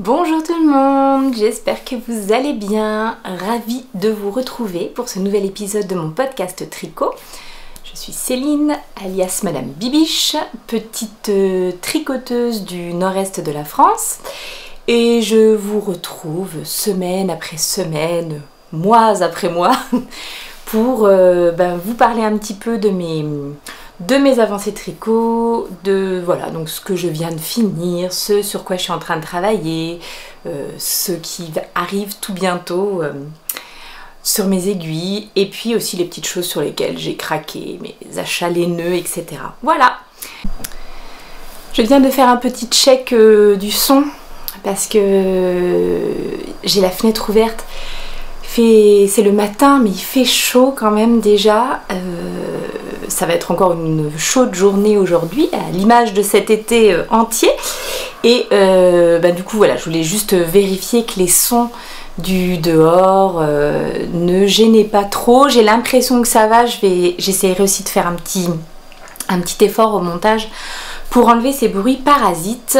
Bonjour tout le monde, j'espère que vous allez bien. Ravie de vous retrouver pour ce nouvel épisode de mon podcast tricot. Je suis Céline, alias Madame Bibiche, petite tricoteuse du nord-est de la France. Et je vous retrouve semaine après semaine, mois après mois, pour vous parler un petit peu de mes avancées tricot, de voilà, donc ce que je viens de finir, ce sur quoi je suis en train de travailler, ce qui arrive tout bientôt sur mes aiguilles, et puis aussi les petites choses sur lesquelles j'ai craqué, mes achats laineux, etc. Voilà. Je viens de faire un petit check du son parce que j'ai la fenêtre ouverte. C'est le matin, mais il fait chaud quand même déjà. Ça va être encore une chaude journée aujourd'hui, à l'image de cet été entier. Et du coup, voilà, je voulais juste vérifier que les sons du dehors ne gênaient pas trop. J'ai l'impression que ça va. J'essaierai aussi de faire un petit effort au montage pour enlever ces bruits parasites.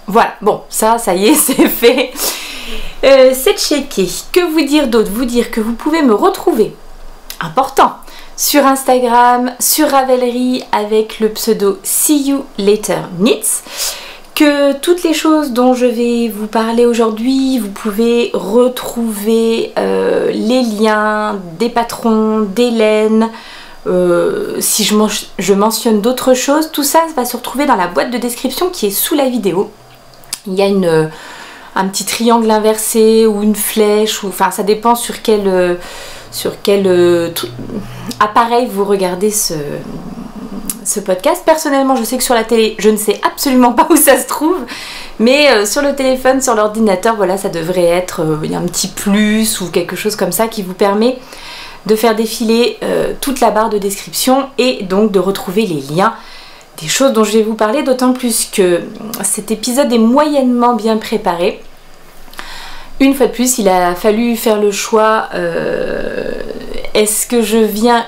Voilà, bon, ça y est, c'est fait. C'est checké. Que vous dire d'autre? Vous dire que vous pouvez me retrouver, important, sur Instagram, sur Ravelry avec le pseudo See You Later Knits. Que toutes les choses dont je vais vous parler aujourd'hui, vous pouvez retrouver les liens des patrons, des laines. Si je mentionne d'autres choses, tout ça va se retrouver dans la boîte de description qui est sous la vidéo. Il y a un petit triangle inversé ou une flèche, enfin ça dépend sur quel appareil vous regardez ce podcast. Personnellement, je sais que sur la télé, je ne sais absolument pas où ça se trouve, mais sur le téléphone, sur l'ordinateur, voilà, ça devrait être un petit plus ou quelque chose comme ça qui vous permet de faire défiler toute la barre de description et donc de retrouver les liens des choses dont je vais vous parler, d'autant plus que cet épisode est moyennement bien préparé. Une fois de plus, il a fallu faire le choix, est-ce que je viens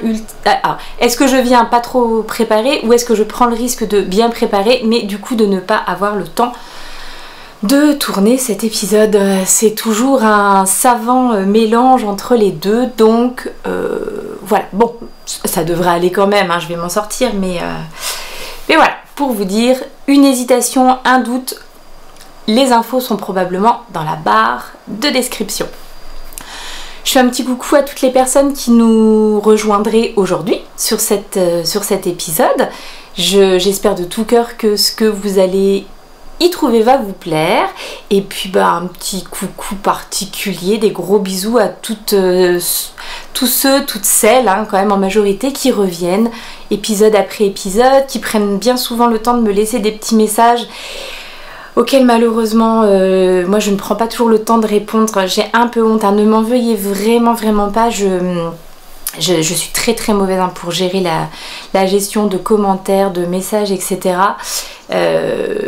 pas trop préparé ou est-ce que je prends le risque de bien préparer mais du coup de ne pas avoir le temps de tourner cet épisode. C'est toujours un savant mélange entre les deux, donc voilà, bon, ça devrait aller quand même, hein, je vais m'en sortir, mais voilà, pour vous dire, une hésitation, un doute, les infos sont probablement dans la barre de description. Je fais un petit coucou à toutes les personnes qui nous rejoindraient aujourd'hui sur cet épisode. J'espère de tout cœur que ce que vous allez y trouver va vous plaire. Et puis un petit coucou particulier, des gros bisous à tous ceux, toutes celles, hein, quand même en majorité, qui reviennent épisode après épisode, qui prennent bien souvent le temps de me laisser des petits messages auxquels malheureusement moi je ne prends pas toujours le temps de répondre. J'ai un peu honte, hein, ne m'en veuillez vraiment pas. Je suis très mauvaise pour gérer la gestion de commentaires, de messages, etc.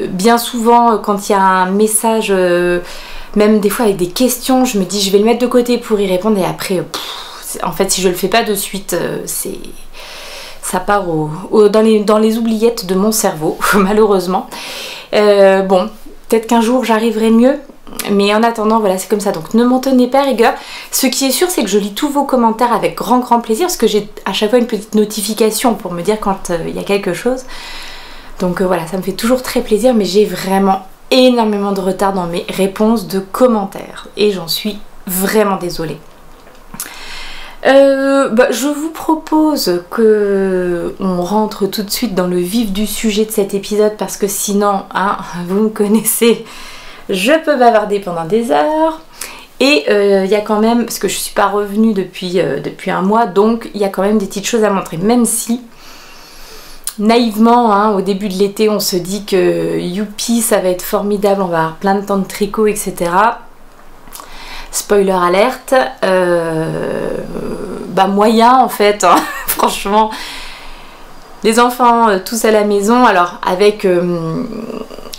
Bien souvent quand il y a un message, même des fois avec des questions, je me dis je vais le mettre de côté pour y répondre et après en fait si je le fais pas de suite ça part dans les oubliettes de mon cerveau malheureusement. Bon, peut-être qu'un jour j'arriverai mieux, mais en attendant voilà, c'est comme ça, donc ne m'en tenez pas rigueur. Ce qui est sûr, c'est que je lis tous vos commentaires avec grand plaisir, parce que j'ai à chaque fois une petite notification pour me dire quand il y a quelque chose, donc voilà, ça me fait toujours très plaisir, mais j'ai vraiment énormément de retard dans mes réponses de commentaires et j'en suis vraiment désolée. Je vous propose que on rentre tout de suite dans le vif du sujet de cet épisode parce que sinon, hein, vous me connaissez, je peux bavarder pendant des heures. Et il y a quand même, parce que je suis pas revenue depuis un mois, donc il y a quand même des petites choses à montrer, même si naïvement, hein, au début de l'été, on se dit que youpi, ça va être formidable, on va avoir plein de temps de tricot, etc. Spoiler alerte, moyen en fait, hein, franchement. Les enfants tous à la maison, alors avec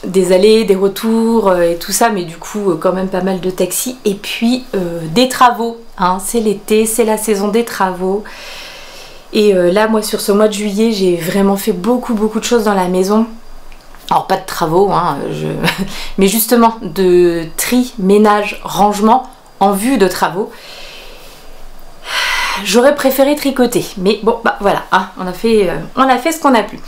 des allers, des retours et tout ça, mais du coup quand même pas mal de taxis. Et puis des travaux, hein, c'est l'été, c'est la saison des travaux. Et là moi sur ce mois de juillet j'ai vraiment fait beaucoup de choses dans la maison. Alors pas de travaux, hein, mais justement de tri, ménage, rangement en vue de travaux. J'aurais préféré tricoter, mais bon, bah voilà, hein, on a fait ce qu'on a pu.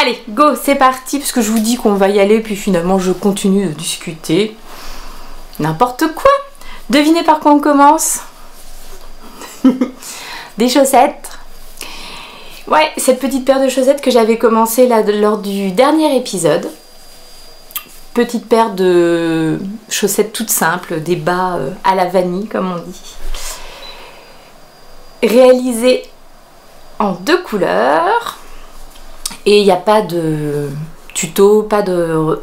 Allez, go, c'est parti, parce que je vous dis qu'on va y aller, puis finalement je continue de discuter. N'importe quoi. Devinez par quoi on commence? Des chaussettes. Ouais, cette petite paire de chaussettes que j'avais commencé là lors du dernier épisode. Petite paire de chaussettes toutes simples, des bas à la vanille comme on dit. Réalisées en 2 couleurs. Et il n'y a pas de tuto, pas de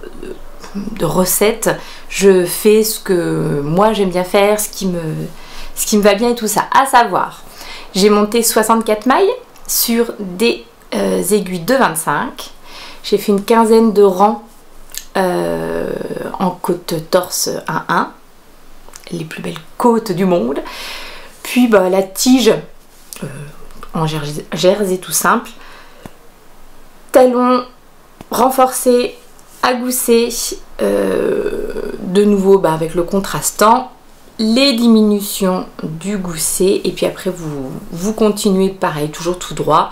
recette. Je fais ce que moi j'aime bien faire, ce qui me va bien et tout ça. À savoir, j'ai monté 64 mailles sur des aiguilles de 25. J'ai fait une quinzaine de rangs en côte torse 1-1. Les plus belles côtes du monde. Puis bah, la tige en jersey tout simple. Talons renforcés, agoussés, de nouveau bah, avec le contrastant, les diminutions du gousset et puis après vous continuez pareil, toujours tout droit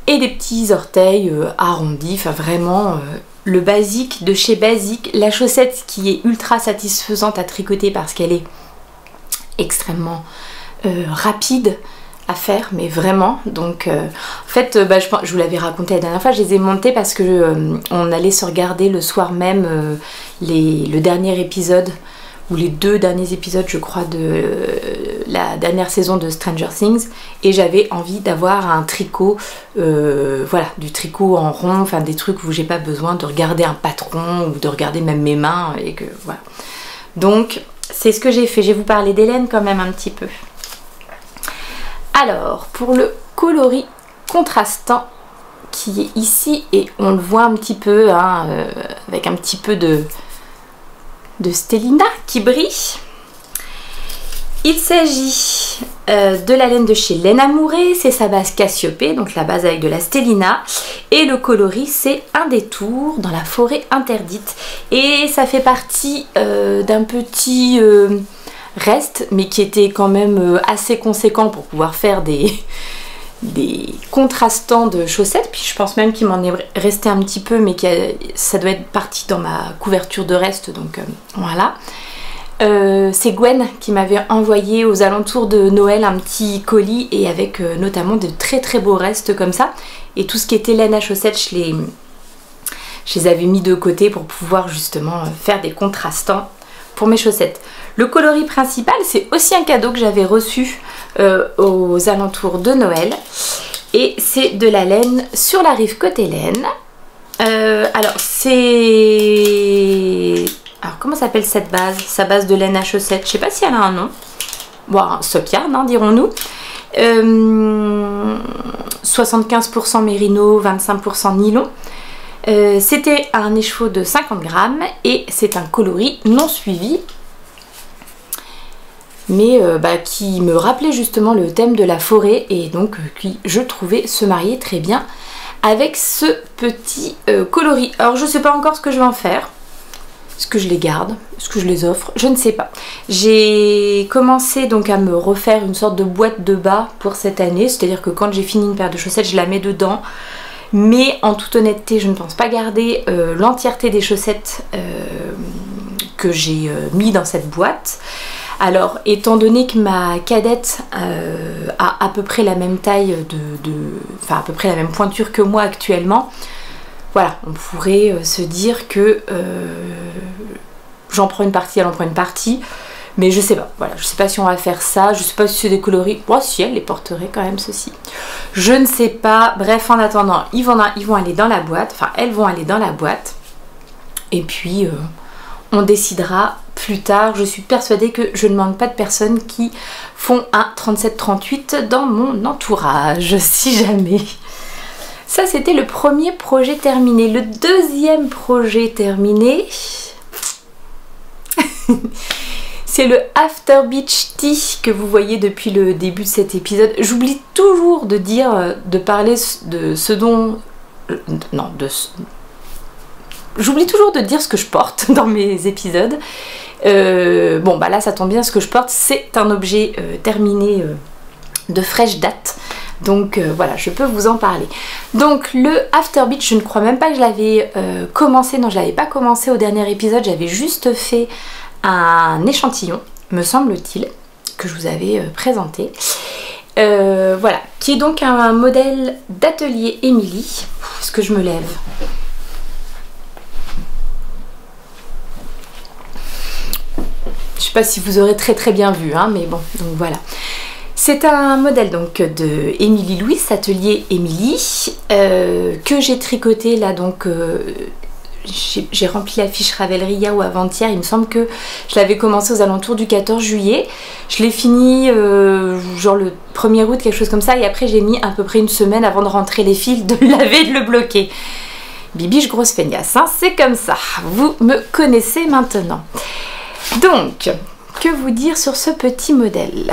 et des petits orteils arrondis, enfin vraiment le basique de chez Basique, la chaussette qui est ultra satisfaisante à tricoter parce qu'elle est extrêmement rapide à faire, mais vraiment. Donc en fait bah, je vous l'avais raconté la dernière fois, je les ai montées parce que on allait se regarder le soir même le dernier épisode ou les 2 derniers épisodes je crois de la dernière saison de Stranger Things et j'avais envie d'avoir un tricot, voilà, du tricot en rond, enfin des trucs où j'ai pas besoin de regarder un patron ou de regarder même mes mains et que voilà. Donc c'est ce que j'ai fait. Je vais vous parler d'Hélène quand même un petit peu. Alors, pour le coloris contrastant qui est ici, et on le voit un petit peu, hein, avec un petit peu de stellina qui brille. Il s'agit de la laine de chez Laine Amourée, c'est sa base Cassiopée, donc la base avec de la stellina. Et le coloris, c'est un détour dans la forêt interdite. Et ça fait partie d'un petit... reste, mais qui était quand même assez conséquent pour pouvoir faire des contrastants de chaussettes. Puis je pense même qu'il m'en est resté un petit peu, mais ça doit être parti dans ma couverture de reste, donc voilà. C'est Gwen qui m'avait envoyé aux alentours de Noël un petit colis et avec notamment de très très beaux restes comme ça. Et tout ce qui était laine à chaussettes, je les avais mis de côté pour pouvoir justement faire des contrastants pour mes chaussettes. Le coloris principal, c'est aussi un cadeau que j'avais reçu aux alentours de Noël. Et c'est de la laine sur la rive côté laine. Alors c'est... Alors comment s'appelle cette base? Sa base de laine à chaussettes. Je sais pas si elle a un nom. Bon, un sock yarn, hein, dirons-nous. 75% mérino, 25% nylon. C'était un écheveau de 50 grammes et c'est un coloris non suivi. Mais bah, qui me rappelait justement le thème de la forêt et donc qui je trouvais se marier très bien avec ce petit coloris. Alors je sais pas encore ce que je vais en faire. Est-ce que je les garde? Est-ce que je les offre? Je ne sais pas. J'ai commencé donc à me refaire une sorte de boîte de bas pour cette année. C'est-à-dire que quand j'ai fini une paire de chaussettes, je la mets dedans. Mais en toute honnêteté, je ne pense pas garder l'entièreté des chaussettes que j'ai mis dans cette boîte. Alors, étant donné que ma cadette a à peu près la même taille, enfin à peu près la même pointure que moi actuellement, voilà, on pourrait se dire que j'en prends une partie, elle en prend une partie, mais je sais pas, voilà, je sais pas si on va faire ça, je sais pas si c'est des coloris, oh si elle les porterait quand même ceci, je ne sais pas, bref en attendant, ils vont aller dans la boîte, enfin elles vont aller dans la boîte, et puis on décidera plus tard. Je suis persuadée que je ne manque pas de personnes qui font un 37-38 dans mon entourage, si jamais. Ça, c'était le premier projet terminé. Le deuxième projet terminé, c'est le After Beach Tea que vous voyez depuis le début de cet épisode. J'oublie toujours de dire, de parler de ce dont... Non, j'oublie toujours de dire ce que je porte dans mes épisodes. Bon bah là ça tombe bien, ce que je porte c'est un objet terminé de fraîche date. Donc voilà, je peux vous en parler. Donc le After Beach, je ne crois même pas que je l'avais commencé. Non, je l'avais pas commencé au dernier épisode. J'avais juste fait un échantillon, me semble-t-il, que je vous avais présenté. Voilà, qui est donc un modèle d'atelier Emily. Est-ce que je me lève? Je sais pas si vous aurez très bien vu, hein, mais bon, donc voilà. C'est un modèle donc de Emily Louis, atelier Emily, que j'ai tricoté là, donc j'ai rempli la fiche Ravelry hier ou avant-hier. Il me semble que je l'avais commencé aux alentours du 14 juillet. Je l'ai fini genre le 1er août, quelque chose comme ça, et après j'ai mis à peu près une semaine avant de rentrer les fils, de le laver et de le bloquer. Bibiche grosse feignasse, hein, c'est comme ça, vous me connaissez maintenant. Donc, que vous dire sur ce petit modèle?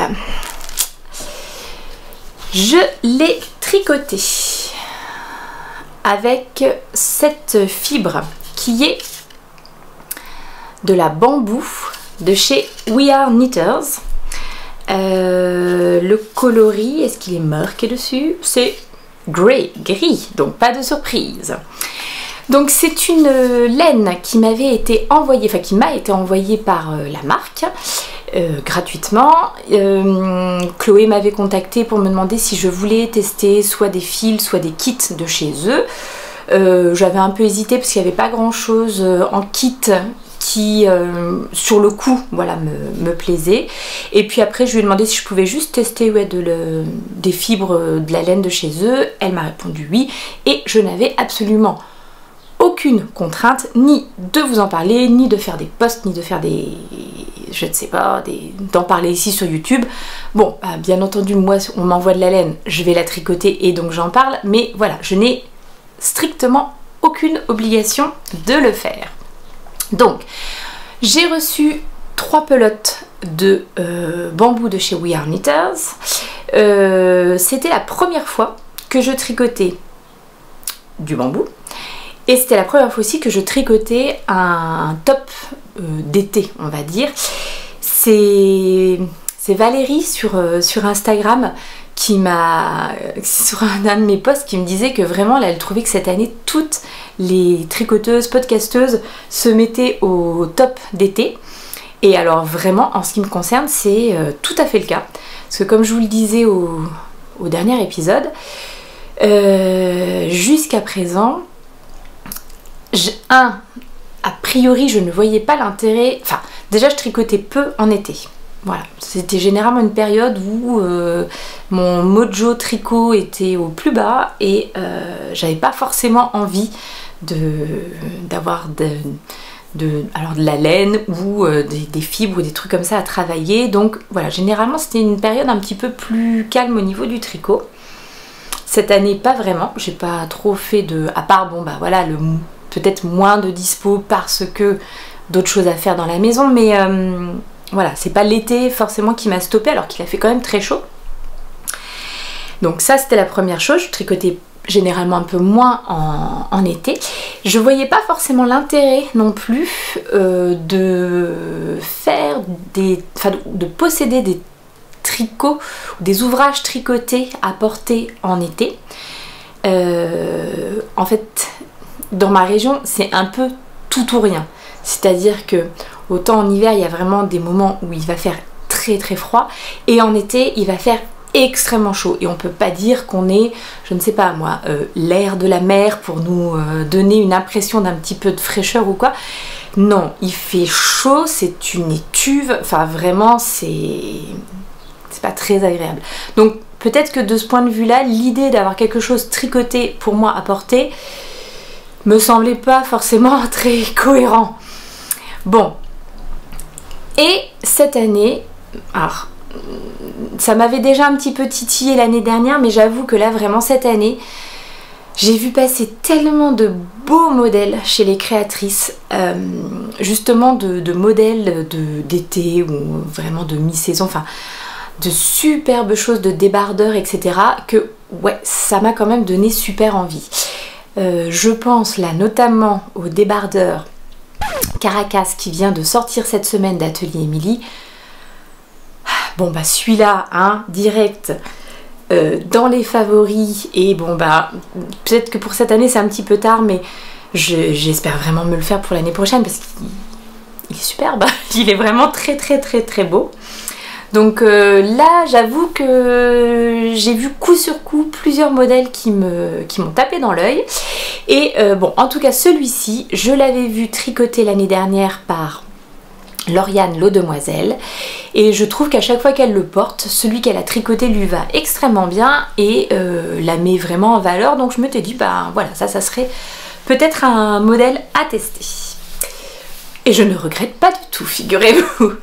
Je l'ai tricoté avec cette fibre qui est de la bambou de chez We Are Knitters. Le coloris, est-ce qu'il est marqué dessus? C'est gris, donc pas de surprise. Donc c'est une laine qui m'avait été envoyée, enfin qui m'a été envoyée par la marque gratuitement. Chloé m'avait contacté pour me demander si je voulais tester soit des fils, soit des kits de chez eux. J'avais un peu hésité parce qu'il n'y avait pas grand chose en kit qui sur le coup voilà, me plaisait. Et puis après je lui ai demandé si je pouvais juste tester ouais, des fibres de la laine de chez eux. Elle m'a répondu oui, et je n'avais absolument aucune contrainte, ni de vous en parler, ni de faire des posts, ni de faire des... je ne sais pas, d'en parler ici sur YouTube. Bon, bien entendu, moi, on m'envoie de la laine, je vais la tricoter et donc j'en parle, mais voilà, je n'ai strictement aucune obligation de le faire. Donc, j'ai reçu 3 pelotes de bambou de chez We Are Knitters. C'était la première fois que je tricotais du bambou. Et c'était la première fois aussi que je tricotais un top d'été, on va dire. C'est Valérie sur Instagram qui m'a, sur un de mes posts, qui me disait que vraiment, là, elle trouvait que cette année, toutes les tricoteuses, podcasteuses se mettaient au top d'été. Et alors vraiment, en ce qui me concerne, c'est tout à fait le cas. Parce que comme je vous le disais au dernier épisode, jusqu'à présent, a priori je ne voyais pas l'intérêt, enfin déjà je tricotais peu en été, voilà, c'était généralement une période où mon mojo tricot était au plus bas et j'avais pas forcément envie d'avoir de la laine ou des fibres ou des trucs comme ça à travailler. Donc voilà, généralement c'était une période un petit peu plus calme au niveau du tricot. Cette année pas vraiment, j'ai pas trop fait à part bon bah voilà, peut-être moins de dispo parce que d'autres choses à faire dans la maison, mais voilà, c'est pas l'été forcément qui m'a stoppé alors qu'il a fait quand même très chaud. Donc ça c'était la première chose, je tricotais généralement un peu moins en été. Je voyais pas forcément l'intérêt non plus de faire de posséder des tricots ou des ouvrages tricotés à porter en été. En fait, dans ma région, c'est un peu tout ou rien. C'est-à-dire que autant en hiver, il y a vraiment des moments où il va faire très froid, et en été, il va faire extrêmement chaud. Et on peut pas dire qu'on est, je ne sais pas moi, l'air de la mer pour nous donner une impression d'un petit peu de fraîcheur ou quoi. Non, il fait chaud, c'est une étuve, enfin vraiment, c'est pas très agréable. Donc peut-être que de ce point de vue-là, l'idée d'avoir quelque chose tricoté pour moi à porter me semblait pas forcément très cohérent. Bon, et cette année, alors ça m'avait déjà un petit peu titillé l'année dernière, mais j'avoue que là vraiment cette année, j'ai vu passer tellement de beaux modèles chez les créatrices, justement de modèles d'été ou vraiment de mi-saison, enfin de superbes choses, de débardeurs, etc. que ouais, ça m'a quand même donné super envie. Je pense là notamment au débardeur Caracas qui vient de sortir cette semaine d'Atelier Émilie. Bon bah celui-là, hein, direct dans les favoris. Et bon bah peut-être que pour cette année c'est un petit peu tard, mais j'espère vraiment me le faire pour l'année prochaine parce qu'il est superbe. Il est vraiment très très très très beau. Donc là j'avoue que j'ai vu coup sur coup plusieurs modèles qui m'ont tapé dans l'œil. Et bon, en tout cas celui-ci, je l'avais vu tricoter l'année dernière par Lauriane L'Eau-Demoiselle. Et je trouve qu'à chaque fois qu'elle le porte, celui qu'elle a tricoté lui va extrêmement bien et la met vraiment en valeur. Donc je me suis dit, bah voilà, ça serait peut-être un modèle à tester. Et je ne regrette pas du tout, figurez-vous.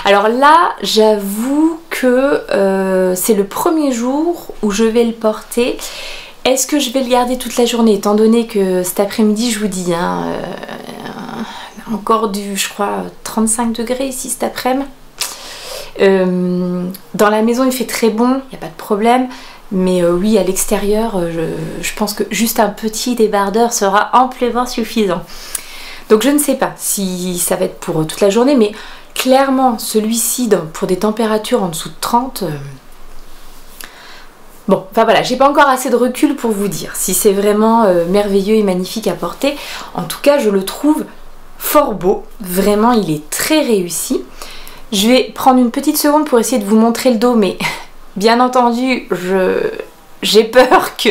Alors là, j'avoue que c'est le premier jour où je vais le porter. Est-ce que je vais le garder toute la journée, étant donné que cet après-midi, je vous dis, hein, encore du, je crois, 35 degrés ici cet après-midi. Dans la maison, il fait très bon, il n'y a pas de problème. Mais oui, à l'extérieur, je pense que juste un petit débardeur sera amplement suffisant. Donc je ne sais pas si ça va être pour toute la journée, mais clairement, celui-ci, pour des températures en dessous de 30... Bon, enfin voilà, j'ai pas encore assez de recul pour vous dire si c'est vraiment merveilleux et magnifique à porter. En tout cas, je le trouve fort beau. Vraiment, il est très réussi. Je vais prendre une petite seconde pour essayer de vous montrer le dos, mais bien entendu, j'ai peur que,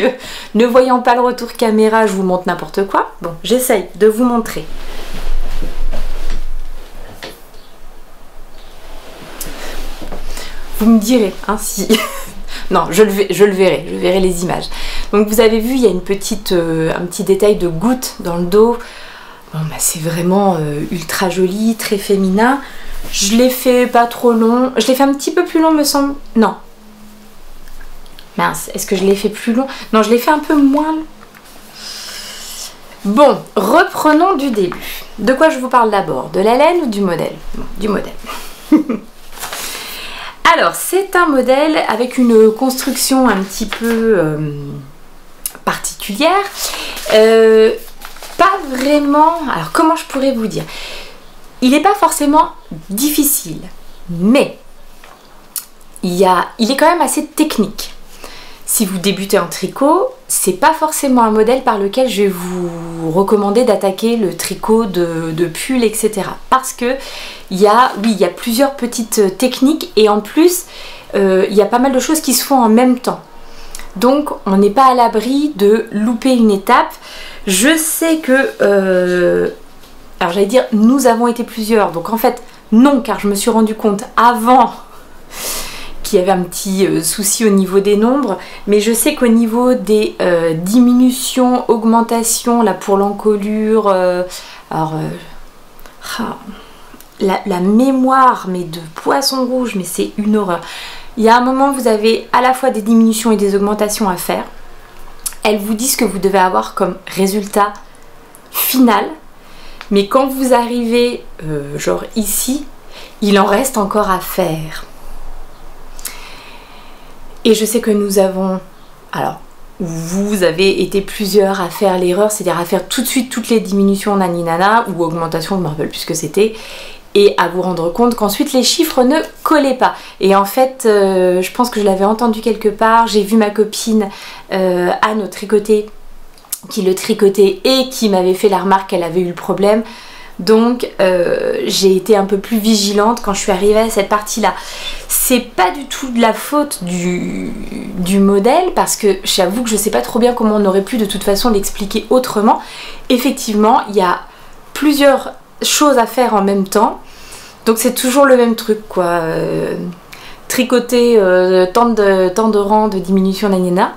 ne voyant pas le retour caméra, je vous montre n'importe quoi. Bon, j'essaye de vous montrer. Vous me direz, hein, si... Non, je le verrai les images. Donc vous avez vu, il y a un petit détail de goutte dans le dos. Bon, bah, c'est vraiment ultra joli, très féminin. Je l'ai fait pas trop long. Je l'ai fait un petit peu plus long, me semble. Non. Mince, est-ce que je l'ai fait plus long? Non, je l'ai fait un peu moins long. Bon, reprenons du début. De quoi je vous parle d'abord? De la laine ou du modèle? Bon, du modèle. Alors, c'est un modèle avec une construction un petit peu particulière. Pas vraiment... Alors, comment je pourrais vous dire? Il n'est pas forcément difficile, mais il est quand même assez technique. Si vous débutez en tricot, c'est pas forcément un modèle par lequel je vais vous recommander d'attaquer le tricot de pull, etc. Parce que il y a plusieurs petites techniques et en plus, il y a pas mal de choses qui se font en même temps. Donc, on n'est pas à l'abri de louper une étape. Je sais que... alors, j'allais dire, nous avons été plusieurs. Donc, en fait, non, car je me suis rendu compte avant... qu'il y avait un petit souci au niveau des nombres, mais je sais qu'au niveau des diminutions, augmentations, là pour l'encolure, la mémoire mais de poisson rouge, mais c'est une horreur. Il y a un moment, vous avez à la fois des diminutions et des augmentations à faire. Elles vous disent que vous devez avoir comme résultat final, mais quand vous arrivez genre ici, il en reste encore à faire. Et je sais que nous avons, alors vous avez été plusieurs à faire l'erreur, c'est-à-dire à faire tout de suite toutes les diminutions naninana ou augmentations, je ne me rappelle plus ce que c'était, et à vous rendre compte qu'ensuite les chiffres ne collaient pas. Et en fait, je pense que je l'avais entendu quelque part, j'ai vu ma copine Anne tricoter, qui le tricotait et qui m'avait fait la remarque qu'elle avait eu le problème. Donc j'ai été un peu plus vigilante quand je suis arrivée à cette partie-là. C'est pas du tout de la faute du modèle parce que j'avoue que je sais pas trop bien comment on aurait pu de toute façon l'expliquer autrement. Effectivement, il y a plusieurs choses à faire en même temps. Donc c'est toujours le même truc quoi. Tricoter tant de rangs de diminution nanana.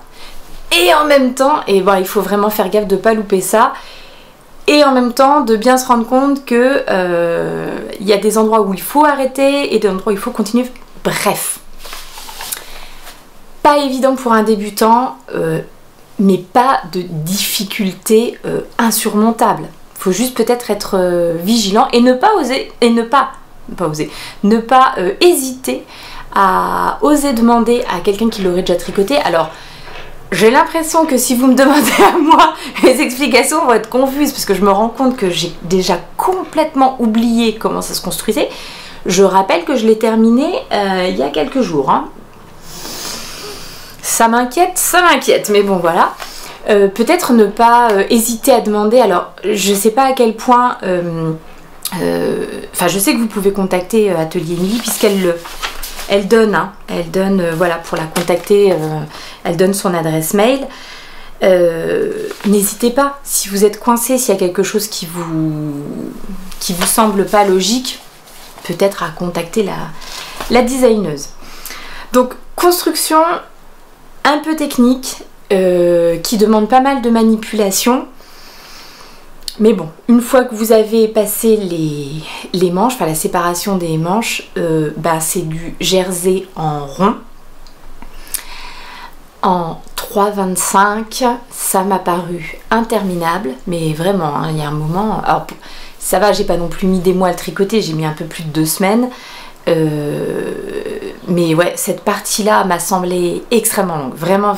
Et en même temps, et bon, il faut vraiment faire gaffe de pas louper ça. Et en même temps, de bien se rendre compte que y a des endroits où il faut arrêter et des endroits où il faut continuer. Bref. Pas évident pour un débutant, mais pas de difficulté insurmontable. Il faut juste peut-être être vigilant et ne pas hésiter à oser demander à quelqu'un qui l'aurait déjà tricoté. Alors, J'ai l'impression que si vous me demandez à moi, les explications vont être confuses parce que je me rends compte que j'ai déjà complètement oublié comment ça se construisait. Je rappelle que je l'ai terminé il y a quelques jours. Hein. Ça m'inquiète, mais bon voilà. Peut-être ne pas hésiter à demander. Alors, je sais pas à quel point. Enfin, je sais que vous pouvez contacter Atelier Nuit puisqu'elle donne, hein, voilà, pour la contacter, elle donne son adresse mail. N'hésitez pas, si vous êtes coincé, s'il y a quelque chose qui vous semble pas logique, peut-être à contacter la designeuse. Donc, construction un peu technique, qui demande pas mal de manipulation. Mais bon, une fois que vous avez passé les manches, enfin la séparation des manches, c'est du jersey en rond. En 3,25, ça m'a paru interminable, mais vraiment, hein, il y a un moment... Alors, ça va, j'ai pas non plus mis des mois à le tricoter, j'ai mis un peu plus de 2 semaines. Mais ouais, cette partie-là m'a semblé extrêmement longue, vraiment.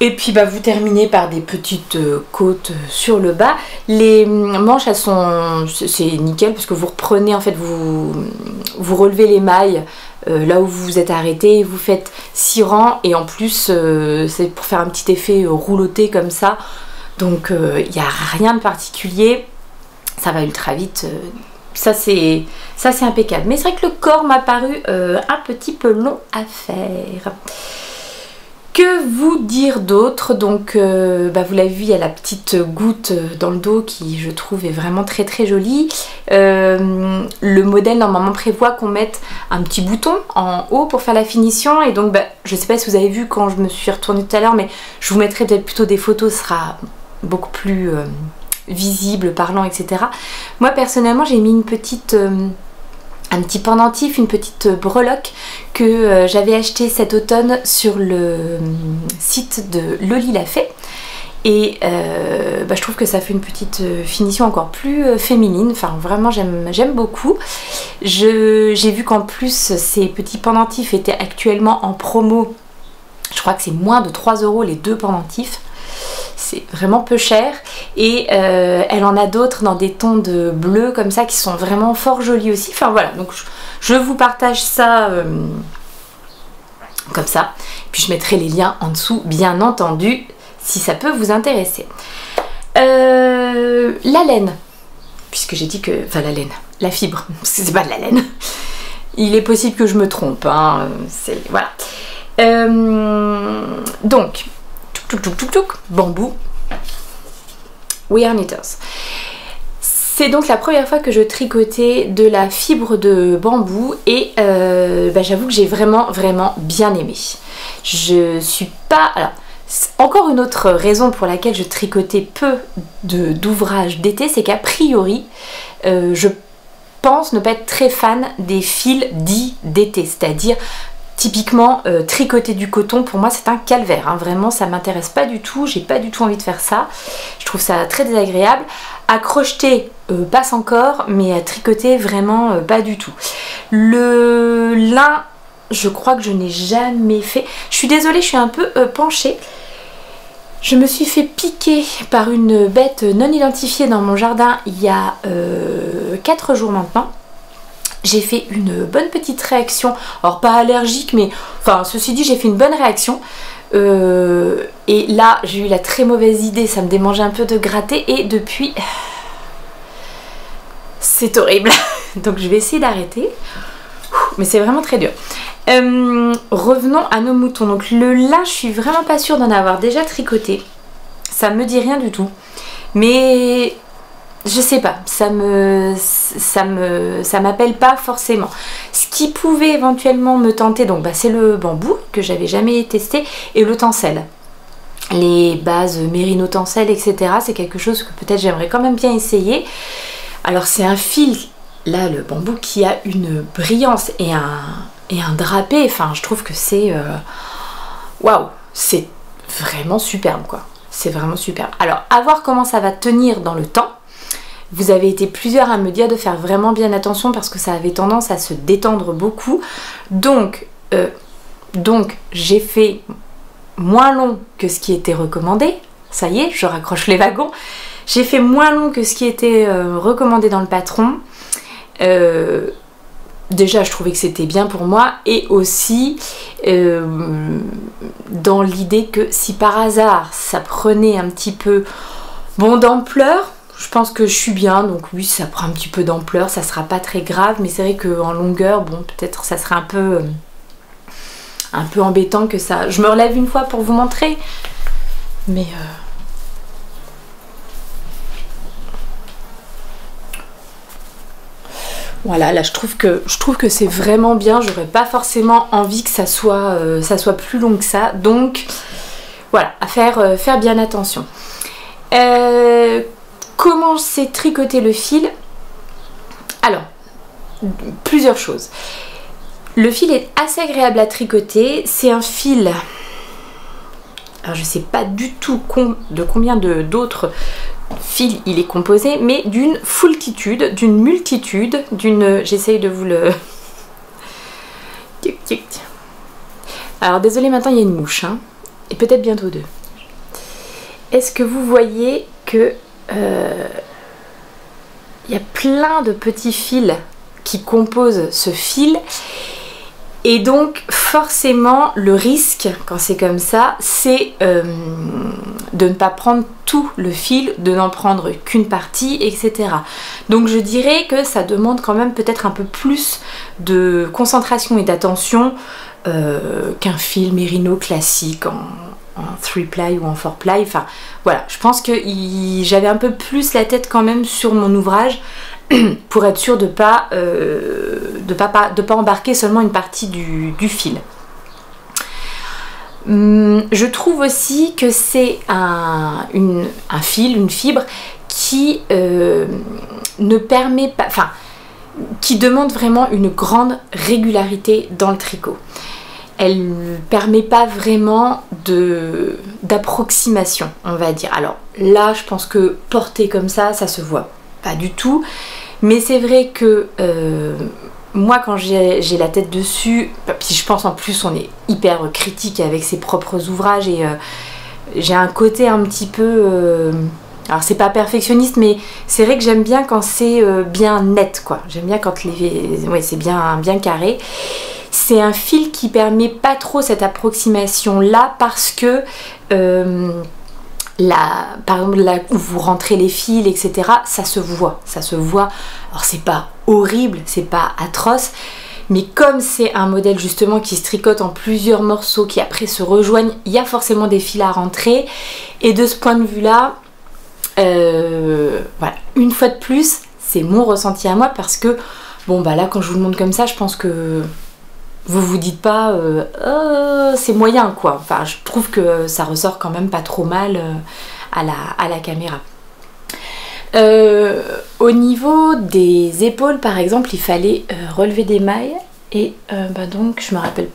Et puis vous terminez par des petites côtes sur le bas. Les manches, c'est nickel parce que vous reprenez, en fait, vous relevez les mailles là où vous vous êtes arrêté, vous faites 6 rangs et en plus c'est pour faire un petit effet rouloté comme ça. Donc il n'y a rien de particulier, ça va ultra vite. Ça c'est impeccable. Mais c'est vrai que le corps m'a paru un petit peu long à faire. Que vous dire d'autre? Donc vous l'avez vu, il y a la petite goutte dans le dos qui je trouve est vraiment très jolie. Le modèle normalement prévoit qu'on mette un petit bouton en haut pour faire la finition. Et donc je sais pas si vous avez vu quand je me suis retournée tout à l'heure, mais je vous mettrai peut-être plutôt des photos, ce sera beaucoup plus visible, parlant, etc. Moi personnellement j'ai mis une petite... un petit pendentif, une petite breloque que j'avais acheté cet automne sur le site de Loli l'a fait. Et je trouve que ça fait une petite finition encore plus féminine. Enfin vraiment j'aime beaucoup. J'ai vu qu'en plus ces petits pendentifs étaient actuellement en promo. Je crois que c'est moins de 3 € les 2 pendentifs. C'est vraiment peu cher et elle en a d'autres dans des tons de bleu comme ça qui sont vraiment fort jolis aussi. Enfin voilà, donc je vous partage ça comme ça. Puis je mettrai les liens en dessous bien entendu si ça peut vous intéresser. La laine, puisque j'ai dit que... Enfin la laine, la fibre, parce que c'est pas de la laine. Il est possible que je me trompe, hein, voilà. Donc... bambou, We Are Knitters. C'est donc la première fois que je tricotais de la fibre de bambou et j'avoue que j'ai vraiment bien aimé. Je suis pas... Alors, encore une autre raison pour laquelle je tricotais peu d'ouvrages d'été, c'est qu'a priori, je pense ne pas être très fan des fils dits d'été, c'est-à-dire... Typiquement, tricoter du coton, pour moi c'est un calvaire, hein. Vraiment ça m'intéresse pas du tout, j'ai pas du tout envie de faire ça, je trouve ça très désagréable. À crocheter passe encore, mais à tricoter vraiment pas du tout. Le lin, je crois que je n'ai jamais fait, je suis désolée, je suis un peu penchée. Je me suis fait piquer par une bête non identifiée dans mon jardin il y a 4 jours maintenant. J'ai fait une bonne petite réaction, alors pas allergique, mais enfin ceci dit j'ai fait une bonne réaction. Et là j'ai eu la très mauvaise idée, ça me démangeait un peu de gratter et depuis c'est horrible. Donc je vais essayer d'arrêter, mais c'est vraiment très dur. Revenons à nos moutons. Donc le lin, je suis vraiment pas sûre d'en avoir déjà tricoté, ça me dit rien du tout, mais... Je sais pas, ça m'appelle pas forcément. Ce qui pouvait éventuellement me tenter, donc c'est le bambou que j'avais jamais testé et le tencel. Les bases mérino tencel, etc. C'est quelque chose que peut-être j'aimerais quand même bien essayer. Alors c'est un fil, là le bambou, qui a une brillance et un drapé. Enfin je trouve que c'est waouh, c'est vraiment superbe quoi. C'est vraiment superbe. Alors à voir comment ça va tenir dans le temps. Vous avez été plusieurs à me dire de faire vraiment bien attention parce que ça avait tendance à se détendre beaucoup. Donc j'ai fait moins long que ce qui était recommandé. Ça y est, je raccroche les wagons. J'ai fait moins long que ce qui était recommandé dans le patron. Déjà, je trouvais que c'était bien pour moi, et aussi dans l'idée que si par hasard ça prenait un petit peu d'ampleur, je pense que je suis bien, donc oui, ça prend un petit peu d'ampleur, ça sera pas très grave, mais c'est vrai qu'en longueur, bon, peut-être ça serait un peu embêtant que ça... Je me relève une fois pour vous montrer, mais... Voilà, là je trouve que c'est vraiment bien, j'aurais pas forcément envie que ça soit plus long que ça, donc voilà, à faire bien attention. Comment c'est tricoter le fil? Alors, plusieurs choses. Le fil est assez agréable à tricoter, c'est un fil... Alors je sais pas du tout de combien d'autres fil il est composé, mais d'une foultitude, d'une multitude, j'essaye de vous le... Alors désolé, maintenant il y a une mouche, hein, et peut-être bientôt deux. Est-ce que vous voyez que il y a plein de petits fils qui composent ce fil? Et donc forcément le risque quand c'est comme ça, c'est de ne pas prendre tout le fil, de n'en prendre qu'une partie, etc. Donc je dirais que ça demande quand même peut-être un peu plus de concentration et d'attention qu'un fil mérino classique en 3-ply ou en 4-ply. Enfin voilà, je pense que j'avais un peu plus la tête quand même sur mon ouvrage pour être sûre de pas embarquer seulement une partie du fil. Je trouve aussi que c'est un fil, une fibre qui ne permet pas, enfin, qui demande vraiment une grande régularité dans le tricot. Elle ne permet pas vraiment d'approximation, on va dire. Alors là, je pense que porté comme ça se voit pas du tout, mais c'est vrai que moi quand j'ai la tête dessus, puis je pense en plus on est hyper critique avec ses propres ouvrages, et j'ai un côté un petit peu alors c'est pas perfectionniste, mais c'est vrai que j'aime bien quand c'est bien net, quoi. J'aime bien quand c'est bien carré. C'est un fil qui permet pas trop cette approximation là, parce que par exemple là où vous rentrez les fils, etc., ça se voit. Alors c'est pas horrible, c'est pas atroce, mais comme c'est un modèle justement qui se tricote en plusieurs morceaux qui après se rejoignent, il y a forcément des fils à rentrer, et de ce point de vue là, voilà, une fois de plus, c'est mon ressenti à moi, parce que bon bah là quand je vous le montre comme ça, je pense que vous vous dites pas c'est moyen, quoi. Enfin, je trouve que ça ressort quand même pas trop mal à la caméra. Au niveau des épaules par exemple, il fallait relever des mailles, et donc je me rappelle,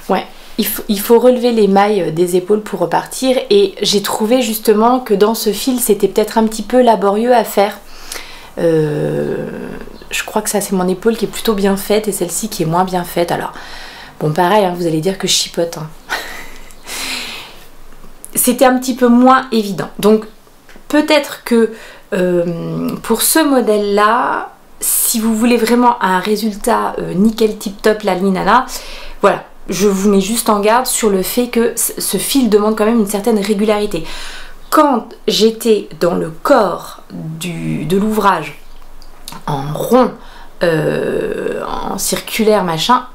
ouais, il faut relever les mailles des épaules pour repartir, et j'ai trouvé justement que dans ce fil c'était peut-être un petit peu laborieux à faire. Je crois que ça c'est mon épaule qui est plutôt bien faite, et celle-ci qui est moins bien faite. Alors bon, pareil, hein, vous allez dire que je chipote, hein. C'était un petit peu moins évident, donc peut-être que pour ce modèle là, si vous voulez vraiment un résultat nickel tip top la linana, voilà, je vous mets juste en garde sur le fait que ce fil demande quand même une certaine régularité. Quand j'étais dans le corps de l'ouvrage en rond, en circulaire, machin,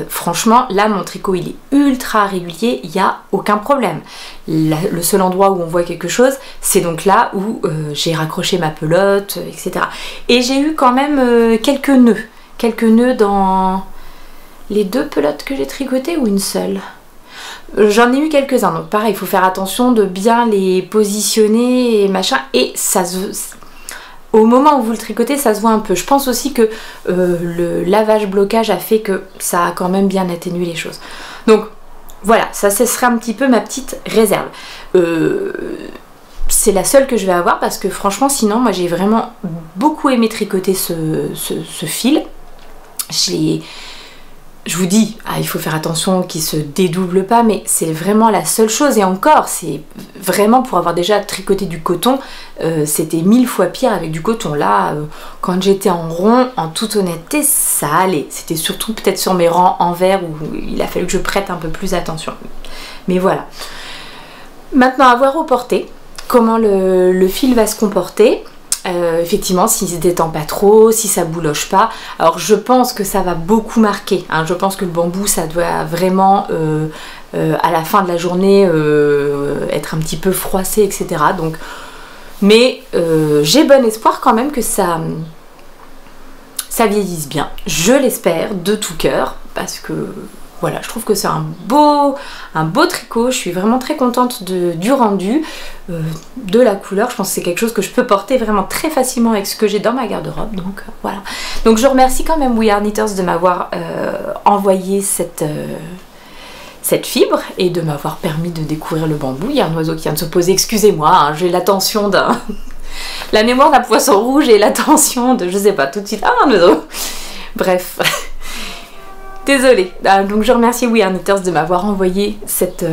franchement là mon tricot il est ultra régulier, il n'y a aucun problème. Le seul endroit où on voit quelque chose, c'est donc là où j'ai raccroché ma pelote, etc. Et j'ai eu quand même quelques nœuds dans les deux pelotes que j'ai tricotées, ou une seule. J'en ai eu quelques-uns, donc pareil, il faut faire attention de bien les positionner et machin, et ça au moment où vous le tricotez, ça se voit un peu. Je pense aussi que le lavage blocage a fait que ça a quand même bien atténué les choses. Donc voilà, ça ce serait un petit peu ma petite réserve. C'est la seule que je vais avoir, parce que franchement sinon moi j'ai vraiment beaucoup aimé tricoter ce fil. je vous dis, il faut faire attention qu'il se dédouble pas, mais c'est vraiment la seule chose. Et encore, c'est vraiment pour avoir déjà tricoté du coton, c'était 1000 fois pire avec du coton. Là, quand j'étais en rond, en toute honnêteté, ça allait. C'était surtout peut-être sur mes rangs en vert où il a fallu que je prête un peu plus attention. Mais voilà. Maintenant, à voir au porté, comment le fil va se comporter. Effectivement, s'il se détend pas trop, si ça bouloche pas. Alors je pense que ça va beaucoup marquer, hein. Je pense que le bambou ça doit vraiment à la fin de la journée être un petit peu froissé, etc. Donc, mais j'ai bon espoir quand même que ça vieillisse bien. Je l'espère de tout cœur parce que voilà, je trouve que c'est un beau tricot. Je suis vraiment très contente du rendu, de la couleur. Je pense que c'est quelque chose que je peux porter vraiment très facilement avec ce que j'ai dans ma garde-robe. Donc voilà. Donc je remercie quand même We Are Knitters de m'avoir envoyé cette fibre et de m'avoir permis de découvrir le bambou. Il y a un oiseau qui vient de se poser, excusez-moi, hein, j'ai l'attention d'un... la mémoire d'un poisson rouge et l'attention de, je sais pas, tout de suite, un oiseau. Bref... Désolée, donc je remercie We Are Knitters de m'avoir envoyé cette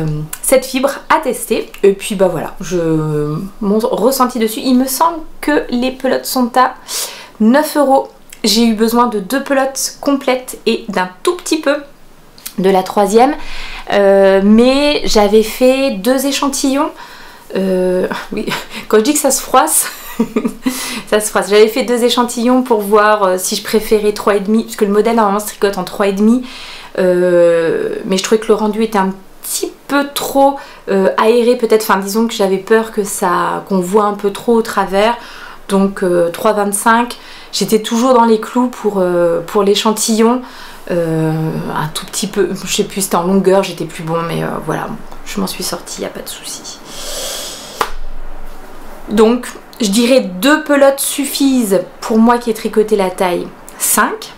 fibre à tester. Et puis bah voilà, mon ressenti dessus, il me semble que les pelotes sont à 9 €. J'ai eu besoin de 2 pelotes complètes et d'un tout petit peu de la troisième. Mais j'avais fait 2 échantillons. Oui, quand je dis que ça se froisse... ça se froisse. J'avais fait 2 échantillons pour voir si je préférais 3,5 parce que le modèle normalement se tricote en 3,5 mais je trouvais que le rendu était un petit peu trop aéré peut-être, enfin disons que j'avais peur que qu'on voit un peu trop au travers, donc 3,25. J'étais toujours dans les clous pour l'échantillon, un tout petit peu, je sais plus, c'était en longueur, j'étais plus bon, mais voilà, je m'en suis sortie, il n'y a pas de souci. Donc je dirais 2 pelotes suffisent pour moi qui ai tricoté la taille 5,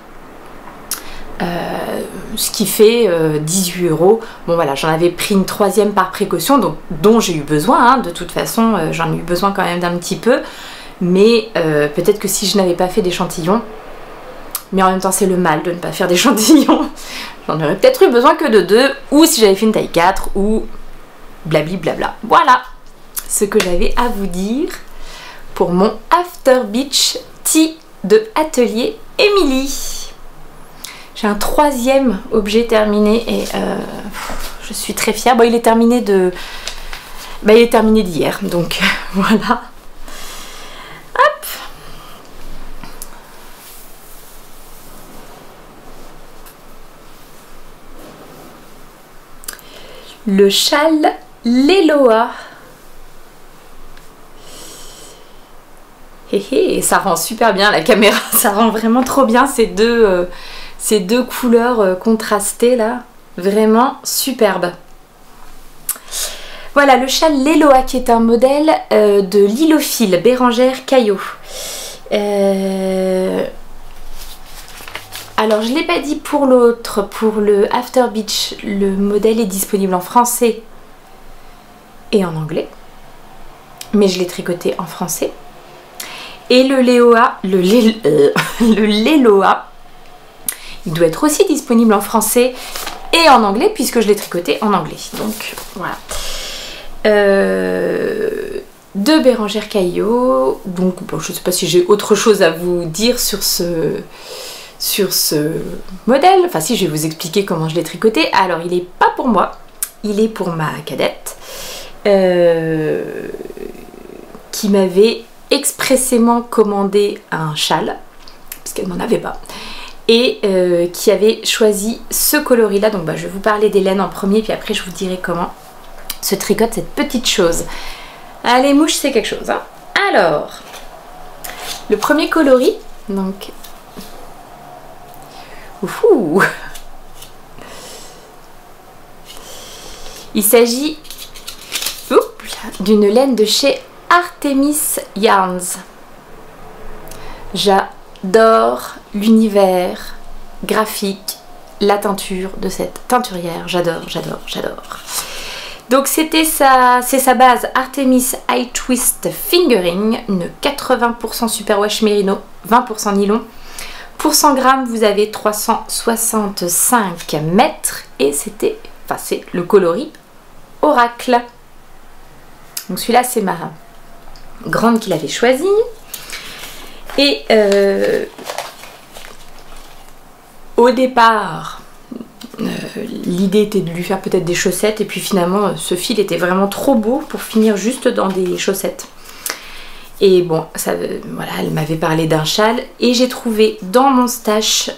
ce qui fait 18 €. Bon voilà, j'en avais pris une troisième par précaution, donc, dont j'ai eu besoin, hein. De toute façon j'en ai eu besoin quand même d'un petit peu, mais peut-être que si je n'avais pas fait d'échantillon, mais en même temps c'est le mal de ne pas faire d'échantillon, j'en aurais peut-être eu besoin que de 2, ou si j'avais fait une taille 4, ou blabli blabla. Voilà ce que j'avais à vous dire pour mon After Beach Tee de Atelier Émilie. J'ai un troisième objet terminé et je suis très fière. Bon, il est terminé d'hier, donc voilà. Hop. Le châle Leloa. Et ça rend super bien la caméra, ça rend vraiment trop bien ces deux couleurs contrastées là, vraiment superbe. Voilà le châle Leloa qui est un modèle de Lilophile Bérangère Caillot. Alors je ne l'ai pas dit pour l'autre, pour le After Beach, le modèle est disponible en français et en anglais, mais je l'ai tricoté en français. Et le Leloa, il doit être aussi disponible en français et en anglais puisque je l'ai tricoté en anglais. Donc voilà. De Bérangère Caillot. Donc bon, je ne sais pas si j'ai autre chose à vous dire sur ce modèle. Enfin si, je vais vous expliquer comment je l'ai tricoté. Alors il n'est pas pour moi, il est pour ma cadette qui m'avait expressément commandé un châle parce qu'elle n'en avait pas et qui avait choisi ce coloris là. Donc bah, je vais vous parler des laines en premier puis après je vous dirai comment se tricote cette petite chose. Ah, les mouches c'est quelque chose, hein. Alors le premier coloris, donc oufou, il s'agit d'une laine de chez Artemis Yarns. J'adore l'univers graphique, la teinture de cette teinturière. J'adore, j'adore, j'adore. Donc c'est sa base Artemis High Twist Fingering, une 80% superwash mérino, 20% nylon, Pour 100 grammes, vous avez 365 mètres et c'est le coloris Oracle. Donc celui-là, c'est ma grande qui l'avait choisi. Et au départ, l'idée était de lui faire peut-être des chaussettes et puis finalement, ce fil était vraiment trop beau pour finir juste dans des chaussettes. Et bon, voilà, elle m'avait parlé d'un châle et j'ai trouvé dans mon stash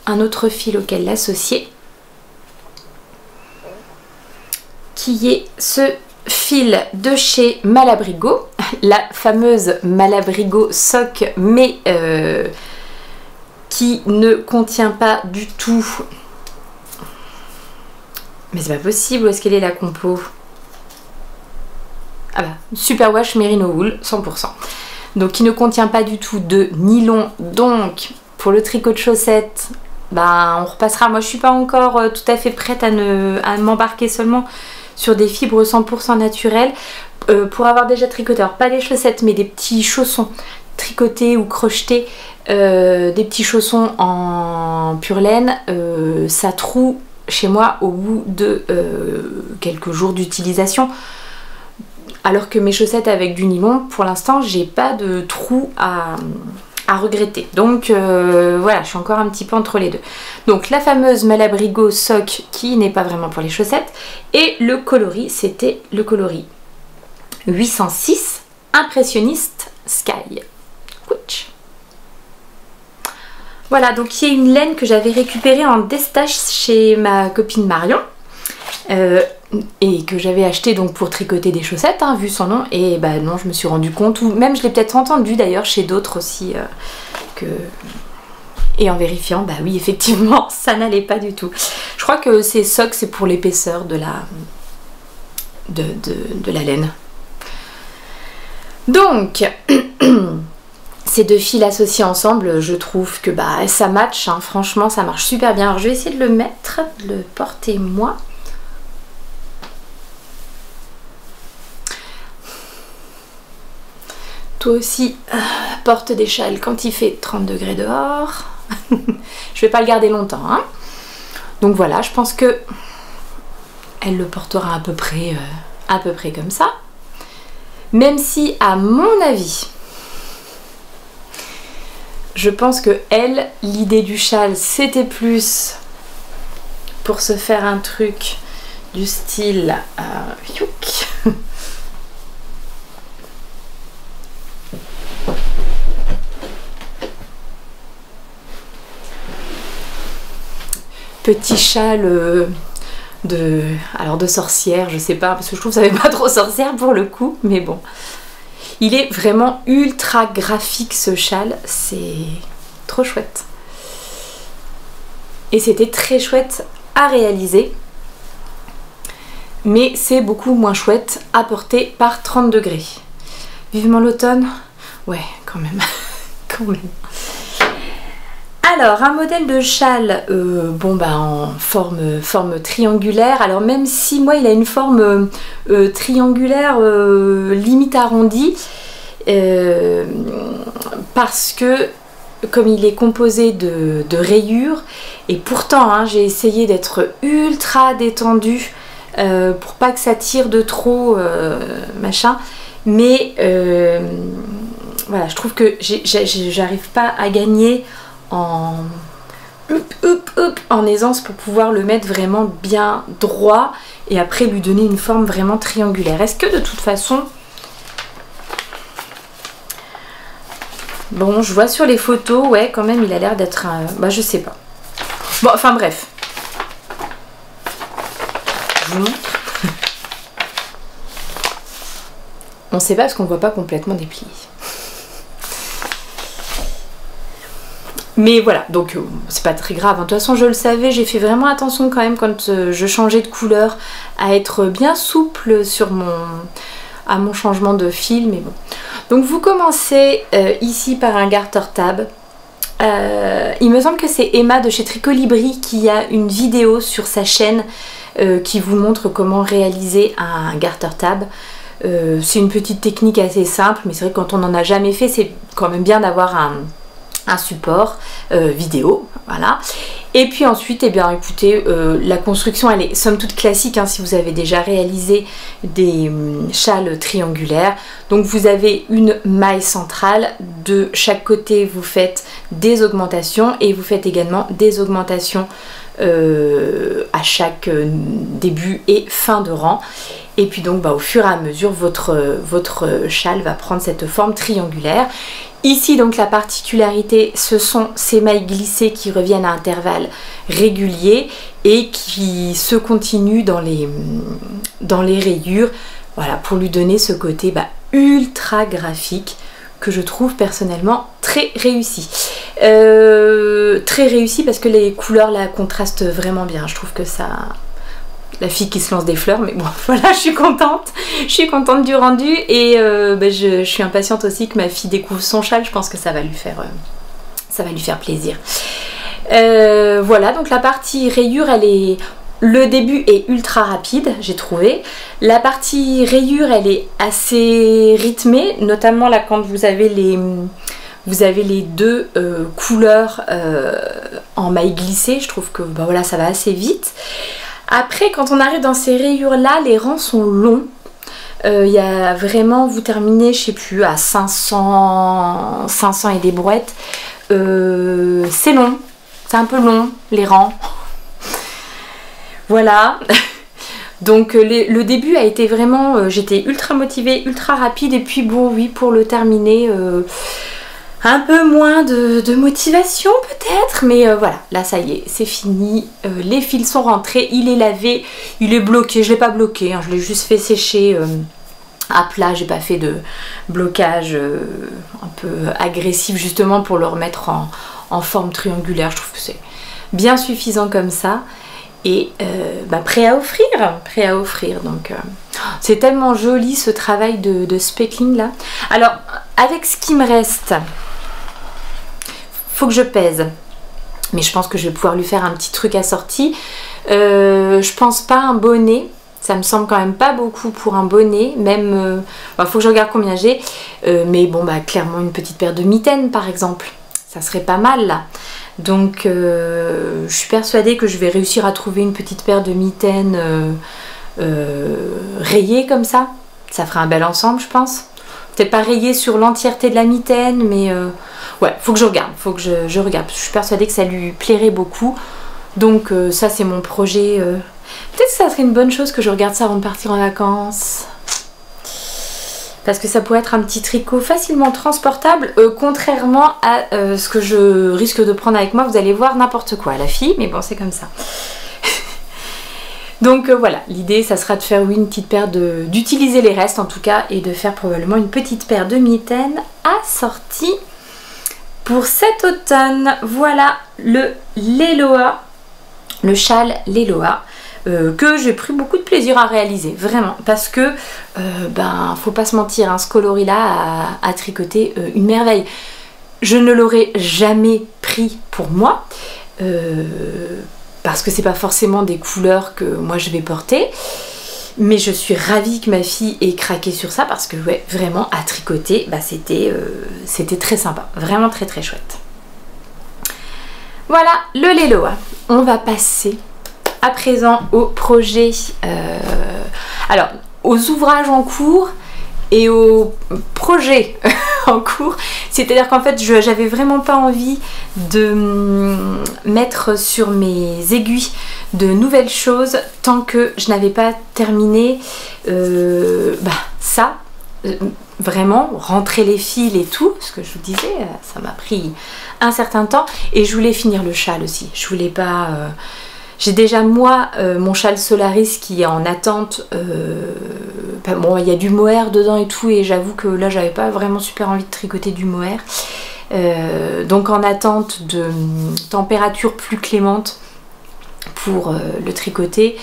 un autre fil auquel l'associer, qui est ce fil de chez Malabrigo, la fameuse Malabrigo Sock, mais qui ne contient pas du tout... Mais c'est pas possible, où est-ce qu'elle est la compo? Ah bah, Superwash Merino Wool, 100%. Donc qui ne contient pas du tout de nylon. Donc pour le tricot de chaussettes, bah, on repassera. Moi je suis pas encore tout à fait prête à m'embarquer seulement sur des fibres 100% naturelles. Pour avoir déjà tricoté, alors pas des chaussettes mais des petits chaussons tricotés ou crochetés, des petits chaussons en pure laine, ça troue chez moi au bout de quelques jours d'utilisation. Alors que mes chaussettes avec du nylon, pour l'instant, j'ai pas de trou à regretter. Donc voilà, je suis encore un petit peu entre les deux. Donc la fameuse Malabrigo Sock qui n'est pas vraiment pour les chaussettes. Et le coloris, c'était le coloris 806 Impressionniste Sky. Ouch. Voilà, donc il y a une laine que j'avais récupérée en destache chez ma copine Marion. Et que j'avais acheté donc pour tricoter des chaussettes, hein, vu son nom, et bah non, je me suis rendu compte, ou même je l'ai peut-être entendu d'ailleurs chez d'autres aussi, et en vérifiant, bah oui, effectivement, ça n'allait pas du tout. Je crois que ces socks, c'est pour l'épaisseur de la laine. Donc, ces deux fils associés ensemble, je trouve que bah ça match, hein, franchement, ça marche super bien. Alors je vais essayer de le mettre, de le porter moi. Toi aussi, porte des châles quand il fait 30 degrés dehors. Je vais pas le garder longtemps, hein. Donc voilà, je pense que elle le portera à peu près comme ça. Même si, à mon avis, je pense que elle, l'idée du châle, c'était plus pour se faire un truc du style youk. Petit châle de sorcière, je sais pas, parce que je trouve que ça fait pas trop sorcière pour le coup, mais bon. Il est vraiment ultra graphique ce châle, c'est trop chouette. Et c'était très chouette à réaliser, mais c'est beaucoup moins chouette à porter par 30 degrés. Vivement l'automne? Ouais, quand même, quand même. Alors, un modèle de châle, bon bah en forme triangulaire. Alors même si moi il a une forme triangulaire limite arrondie, parce que comme il est composé de rayures, et pourtant hein, j'ai essayé d'être ultra détendue pour pas que ça tire de trop, machin, mais voilà, je trouve que j'arrive pas à gagner en aisance pour pouvoir le mettre vraiment bien droit et après lui donner une forme vraiment triangulaire. Est-ce que de toute façon, bon, je vois sur les photos, ouais, quand même il a l'air d'être un... bah je sais pas. Bon, enfin bref, je vous montre. On sait pas parce qu'on voit pas complètement déplié. Mais voilà, donc c'est pas très grave. De toute façon, je le savais, j'ai fait vraiment attention quand même quand je changeais de couleur à être bien souple sur à mon changement de fil, mais bon. Donc vous commencez ici par un garter tab. Il me semble que c'est Emma de chez Tricolibri qui a une vidéo sur sa chaîne qui vous montre comment réaliser un garter tab. C'est une petite technique assez simple, mais c'est vrai que quand on n'en a jamais fait, c'est quand même bien d'avoir un support vidéo, voilà. Et puis ensuite, eh bien écoutez, la construction elle est somme toute classique hein, si vous avez déjà réalisé des châles triangulaires. Donc vous avez une maille centrale, de chaque côté vous faites des augmentations et vous faites également des augmentations à chaque début et fin de rang. Et puis donc au fur et à mesure votre châle va prendre cette forme triangulaire. Ici donc la particularité, ce sont ces mailles glissées qui reviennent à intervalles réguliers et qui se continuent dans les rayures, voilà, pour lui donner ce côté ultra graphique que je trouve personnellement très réussi. Très réussi parce que les couleurs là contrastent vraiment bien, je trouve que ça... La fille qui se lance des fleurs, mais bon voilà, je suis contente du rendu et je suis impatiente aussi que ma fille découvre son châle, je pense que ça va lui faire plaisir. Voilà, donc la partie rayure, le début est ultra rapide, j'ai trouvé. La partie rayure, elle est assez rythmée, notamment là quand vous avez les deux couleurs en maille glissée, je trouve que voilà, ça va assez vite. Après, quand on arrive dans ces rayures-là, les rangs sont longs. Il y a vraiment, vous terminez, je sais plus, à 500 et des brouettes. C'est long, c'est un peu long, les rangs. Voilà. Donc le début a été vraiment, j'étais ultra motivée, ultra rapide. Et puis bon, oui, pour le terminer... un peu moins de motivation peut-être, mais voilà, là ça y est, c'est fini, les fils sont rentrés, il est lavé, il est bloqué, je l'ai pas bloqué, hein, je l'ai juste fait sécher à plat, j'ai pas fait de blocage un peu agressif justement pour le remettre en forme triangulaire, je trouve que c'est bien suffisant comme ça. Et prêt à offrir, donc c'est tellement joli ce travail de speckling là. Alors avec ce qui me reste, faut que je pèse, mais je pense que je vais pouvoir lui faire un petit truc assorti. Je pense pas un bonnet, ça me semble quand même pas beaucoup pour un bonnet, même faut que je regarde combien j'ai, mais bon clairement une petite paire de mitaines par exemple, ça serait pas mal là. Donc je suis persuadée que je vais réussir à trouver une petite paire de mitaines rayées comme ça ferait un bel ensemble je pense. Peut-être pas rayé sur l'entièreté de la mitaine, mais ouais, faut que je regarde, je regarde. Je suis persuadée que ça lui plairait beaucoup. Donc ça c'est mon projet. Peut-être que ça serait une bonne chose que je regarde ça avant de partir en vacances. Parce que ça pourrait être un petit tricot facilement transportable, contrairement à ce que je risque de prendre avec moi. Vous allez voir n'importe quoi, la fille, mais bon c'est comme ça. Donc voilà, l'idée ça sera de faire une petite paire d'utiliser les restes en tout cas et de faire probablement une petite paire de mitaines assorties pour cet automne. Voilà le Leloa, le châle Leloa que j'ai pris beaucoup de plaisir à réaliser, vraiment, parce que faut pas se mentir, hein, ce coloris là à tricoter une merveille. Je ne l'aurais jamais pris pour moi. Parce que c'est pas forcément des couleurs que moi je vais porter, mais je suis ravie que ma fille ait craqué sur ça parce que ouais, vraiment à tricoter c'était très sympa, vraiment très très chouette. Voilà le Leloa. On va passer à présent au projet, alors aux ouvrages en cours et aux projets en cours. C'est-à-dire qu'en fait j'avais vraiment pas envie de mettre sur mes aiguilles de nouvelles choses tant que je n'avais pas terminé ça, vraiment rentrer les fils et tout, ce que je vous disais, ça m'a pris un certain temps et je voulais finir le châle aussi. Je voulais pas... J'ai déjà moi mon châle Solaris qui est en attente, bon il y a du mohair dedans et tout et j'avoue que là j'avais pas vraiment super envie de tricoter du mohair, donc en attente de température plus clémente pour le tricoter,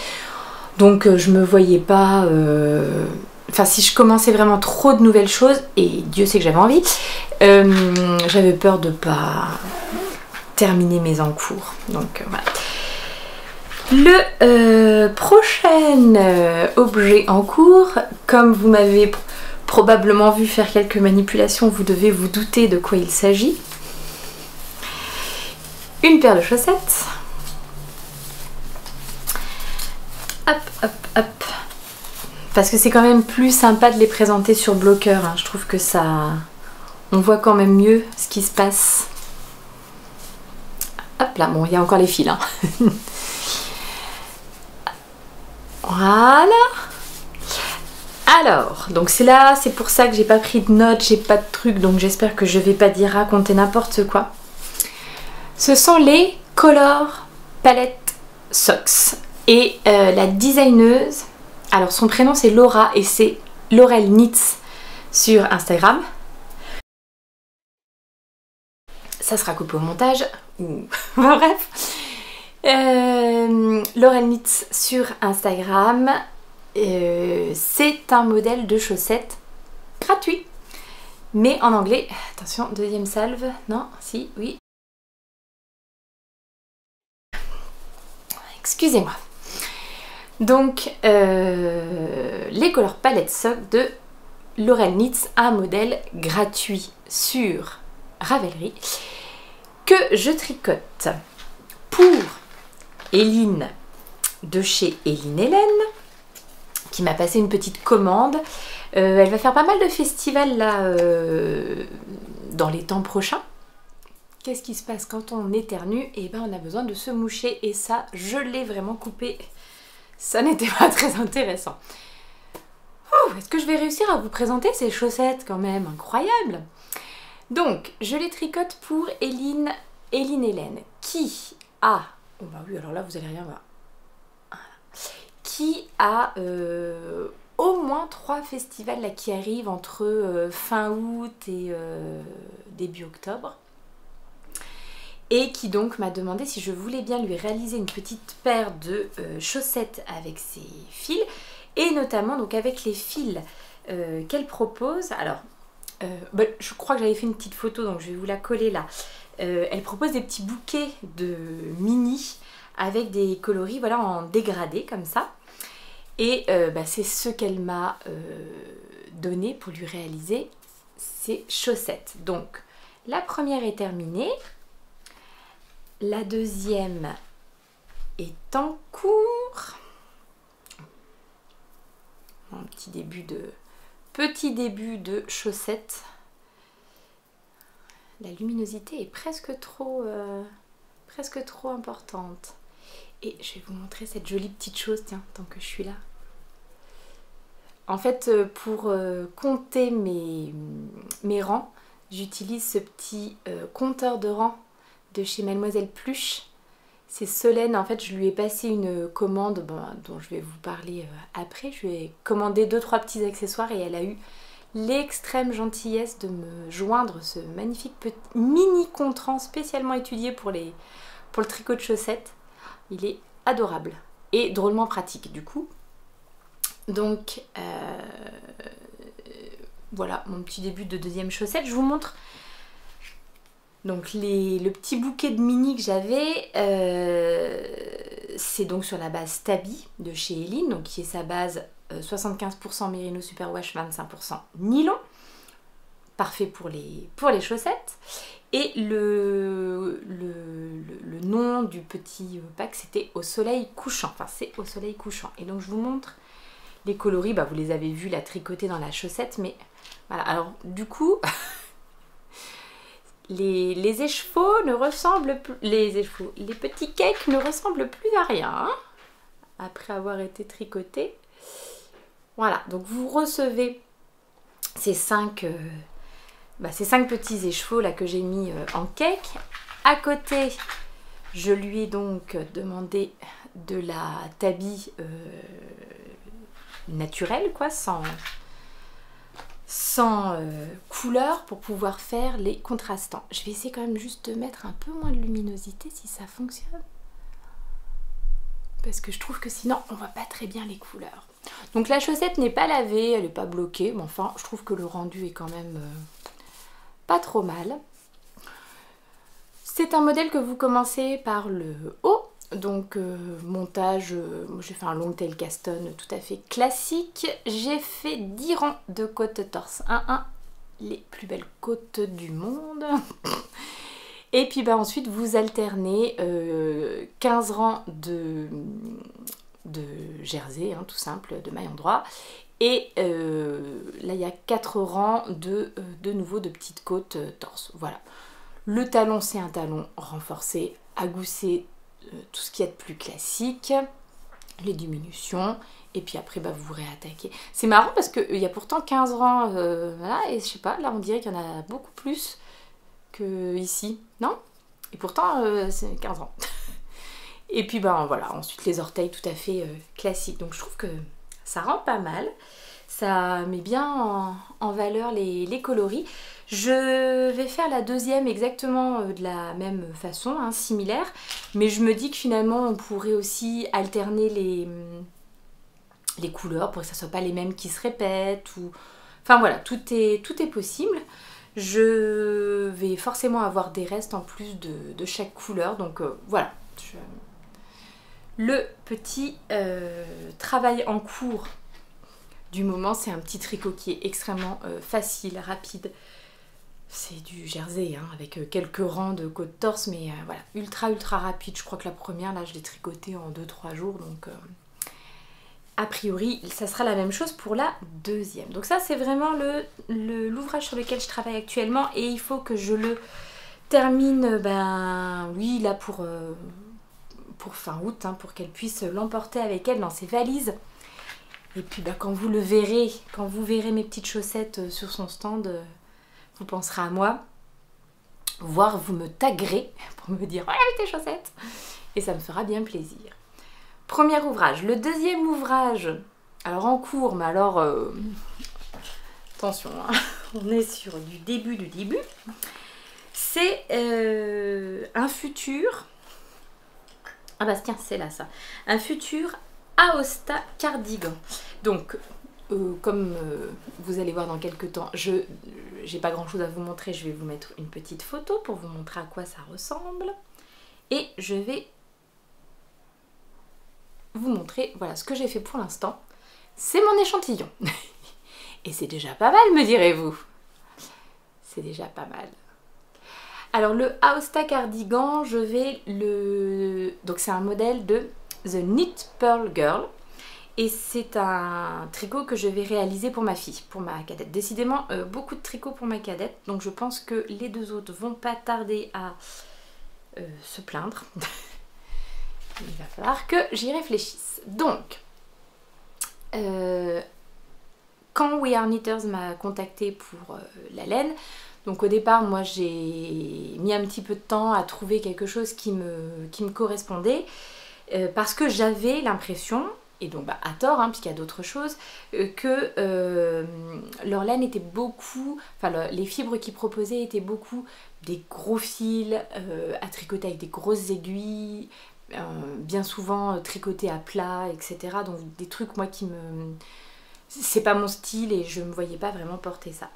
donc je me voyais pas, enfin si je commençais vraiment trop de nouvelles choses, et Dieu sait que j'avais envie, j'avais peur de pas terminer mes en cours, donc voilà. Le prochain objet en cours, comme vous m'avez probablement vu faire quelques manipulations, vous devez vous douter de quoi il s'agit. une paire de chaussettes. Hop, hop, hop. Parce que c'est quand même plus sympa de les présenter sur bloqueur. Hein. Je trouve que ça... On voit quand même mieux ce qui se passe. Hop là, bon, il y a encore les fils. Hein. Voilà. Alors, donc c'est là, c'est pour ça que j'ai pas pris de notes, j'ai pas de trucs, donc j'espère que je vais pas dire raconter n'importe quoi. Ce sont les Color Palette Socks. Et la designeuse, alors son prénom c'est Laura et c'est Laurel Knits sur Instagram. Ça sera coupé au montage, ou bref. Laurel Knits sur Instagram. C'est un modèle de chaussettes gratuit. Mais en anglais. Attention, deuxième salve. Non, si, oui. Excusez-moi. Donc, les Color Palette Socks de Laurel Knits, un modèle gratuit sur Ravelry que je tricote pour Eline de chez Eline Hélène qui m'a passé une petite commande. Elle va faire pas mal de festivals là dans les temps prochains. Qu'est-ce qui se passe quand on éternue? Et ben on a besoin de se moucher et ça je l'ai vraiment coupé. Ça n'était pas très intéressant. Est-ce que je vais réussir à vous présenter ces chaussettes quand même? Incroyable! Donc, je les tricote pour Eline Hélène, qui a... Oh bah oui, alors là, vous allez rien voir. Qui a au moins 3 festivals là, qui arrivent entre fin août et début octobre. Et qui donc m'a demandé si je voulais bien lui réaliser une petite paire de chaussettes avec ses fils. Et notamment donc avec les fils qu'elle propose. Alors... bah, je crois que j'avais fait une petite photo donc je vais vous la coller là. Elle propose des petits bouquets de mini avec des coloris voilà, en dégradé comme ça. Et bah, c'est ce qu'elle m'a donné pour lui réaliser ces chaussettes. Donc la première est terminée. La deuxième est en cours. Un petit début de chaussettes. La luminosité est presque trop importante. Et je vais vous montrer cette jolie petite chose, tiens, tant que je suis là. En fait, pour compter mes rangs, j'utilise ce petit compteur de rangs de chez Mademoiselle Pluche. C'est Solène, en fait je lui ai passé une commande dont je vais vous parler après. Je lui ai commandé 2-3 petits accessoires et elle a eu l'extrême gentillesse de me joindre ce magnifique petit mini contrant spécialement étudié pour le tricot de chaussettes. Il est adorable et drôlement pratique du coup. Donc voilà mon petit début de deuxième chaussette. Je vous montre donc le petit bouquet de mini que j'avais, c'est donc sur la base Tabi de chez Eline, donc qui est sa base 75% Merino Superwash, 25% nylon, parfait pour les chaussettes. Et le nom du petit pack c'était Au Soleil Couchant, enfin c'est Au Soleil Couchant. Et donc je vous montre les coloris, bah, vous les avez vus la tricoter dans la chaussette, mais voilà, alors du coup... Les écheveaux ne ressemblent plus... Les petits cakes ne ressemblent plus à rien, hein, après avoir été tricotés. Voilà, donc vous recevez ces 5 petits écheveaux là que j'ai mis en cake. À côté, je lui ai donc demandé de la tabi naturelle, quoi, sans couleur pour pouvoir faire les contrastants. Je vais essayer quand même juste de mettre un peu moins de luminosité si ça fonctionne. Parce que je trouve que sinon on voit pas très bien les couleurs. Donc la chaussette n'est pas lavée, elle n'est pas bloquée, mais enfin je trouve que le rendu est quand même pas trop mal. C'est un modèle que vous commencez par le haut. Donc montage, j'ai fait un long tail Caston tout à fait classique. J'ai fait 10 rangs de côtes torse 1-1, les plus belles côtes du monde. Et puis bah, ensuite vous alternez 15 rangs de jersey, hein, tout simple, de maille endroit. Et là il y a 4 rangs de nouveau de petites côtes torse. Voilà. Le talon c'est un talon renforcé, à gousset, tout ce qu'il y a de plus classique, les diminutions. Et puis après, bah, vous réattaquez. C'est marrant parce qu'il y a pourtant 15 rangs, voilà, et je sais pas, là on dirait qu'il y en a beaucoup plus que ici, non? Et pourtant, c'est 15 rangs. Et puis, ben voilà, ensuite les orteils tout à fait classiques. Donc je trouve que ça rend pas mal. Ça met bien en valeur les coloris. Je vais faire la deuxième exactement de la même façon, hein, similaire. Mais je me dis que finalement, on pourrait aussi alterner les couleurs pour que ça ne soit pas les mêmes qui se répètent. Ou... Enfin voilà, tout est possible. Je vais forcément avoir des restes en plus de chaque couleur. Donc voilà. Le petit travail en cours du moment, c'est un petit tricot qui est extrêmement facile, rapide. C'est du jersey, hein, avec quelques rangs de côte torse, mais voilà, ultra rapide. Je crois que la première, là, je l'ai tricotée en 2-3 jours, donc a priori, ça sera la même chose pour la deuxième. Donc ça, c'est vraiment l'ouvrage sur lequel je travaille actuellement, et il faut que je le termine, ben oui, là pour fin août, hein, pour qu'elle puisse l'emporter avec elle dans ses valises. Et puis bah, quand vous verrez mes petites chaussettes sur son stand, vous penserez à moi, voire vous me taguerez pour me dire « Voilà tes chaussettes !» Et ça me fera bien plaisir. Premier ouvrage. Le deuxième ouvrage, alors en cours, mais alors, attention, hein, on est sur du début du début. C'est un futur, ah bah tiens, c'est là ça, un futur Aosta cardigan. Donc, comme vous allez voir dans quelques temps, j'ai pas grand chose à vous montrer, je vais vous mettre une petite photo pour vous montrer à quoi ça ressemble. Et je vais vous montrer, voilà ce que j'ai fait pour l'instant. C'est mon échantillon. Et c'est déjà pas mal, me direz-vous. C'est déjà pas mal. Alors le Aosta cardigan, je vais le... Donc c'est un modèle de The Knit Pearl Girl. Et c'est un tricot que je vais réaliser pour ma fille, pour ma cadette. Décidément, beaucoup de tricots pour ma cadette. Donc je pense que les deux autres vont pas tarder à se plaindre. Il va falloir que j'y réfléchisse. Donc, quand We Are Knitters m'a contactée pour la laine, donc au départ, moi j'ai mis un petit peu de temps à trouver quelque chose qui me correspondait, parce que j'avais l'impression, et donc bah, à tort, hein, puisqu'il y a d'autres choses, que leur laine était beaucoup, enfin les fibres qu'ils proposaient étaient beaucoup des gros fils à tricoter avec des grosses aiguilles, bien souvent tricotés à plat, etc. Donc des trucs moi qui me... C'est pas mon style et je me voyais pas vraiment porter ça.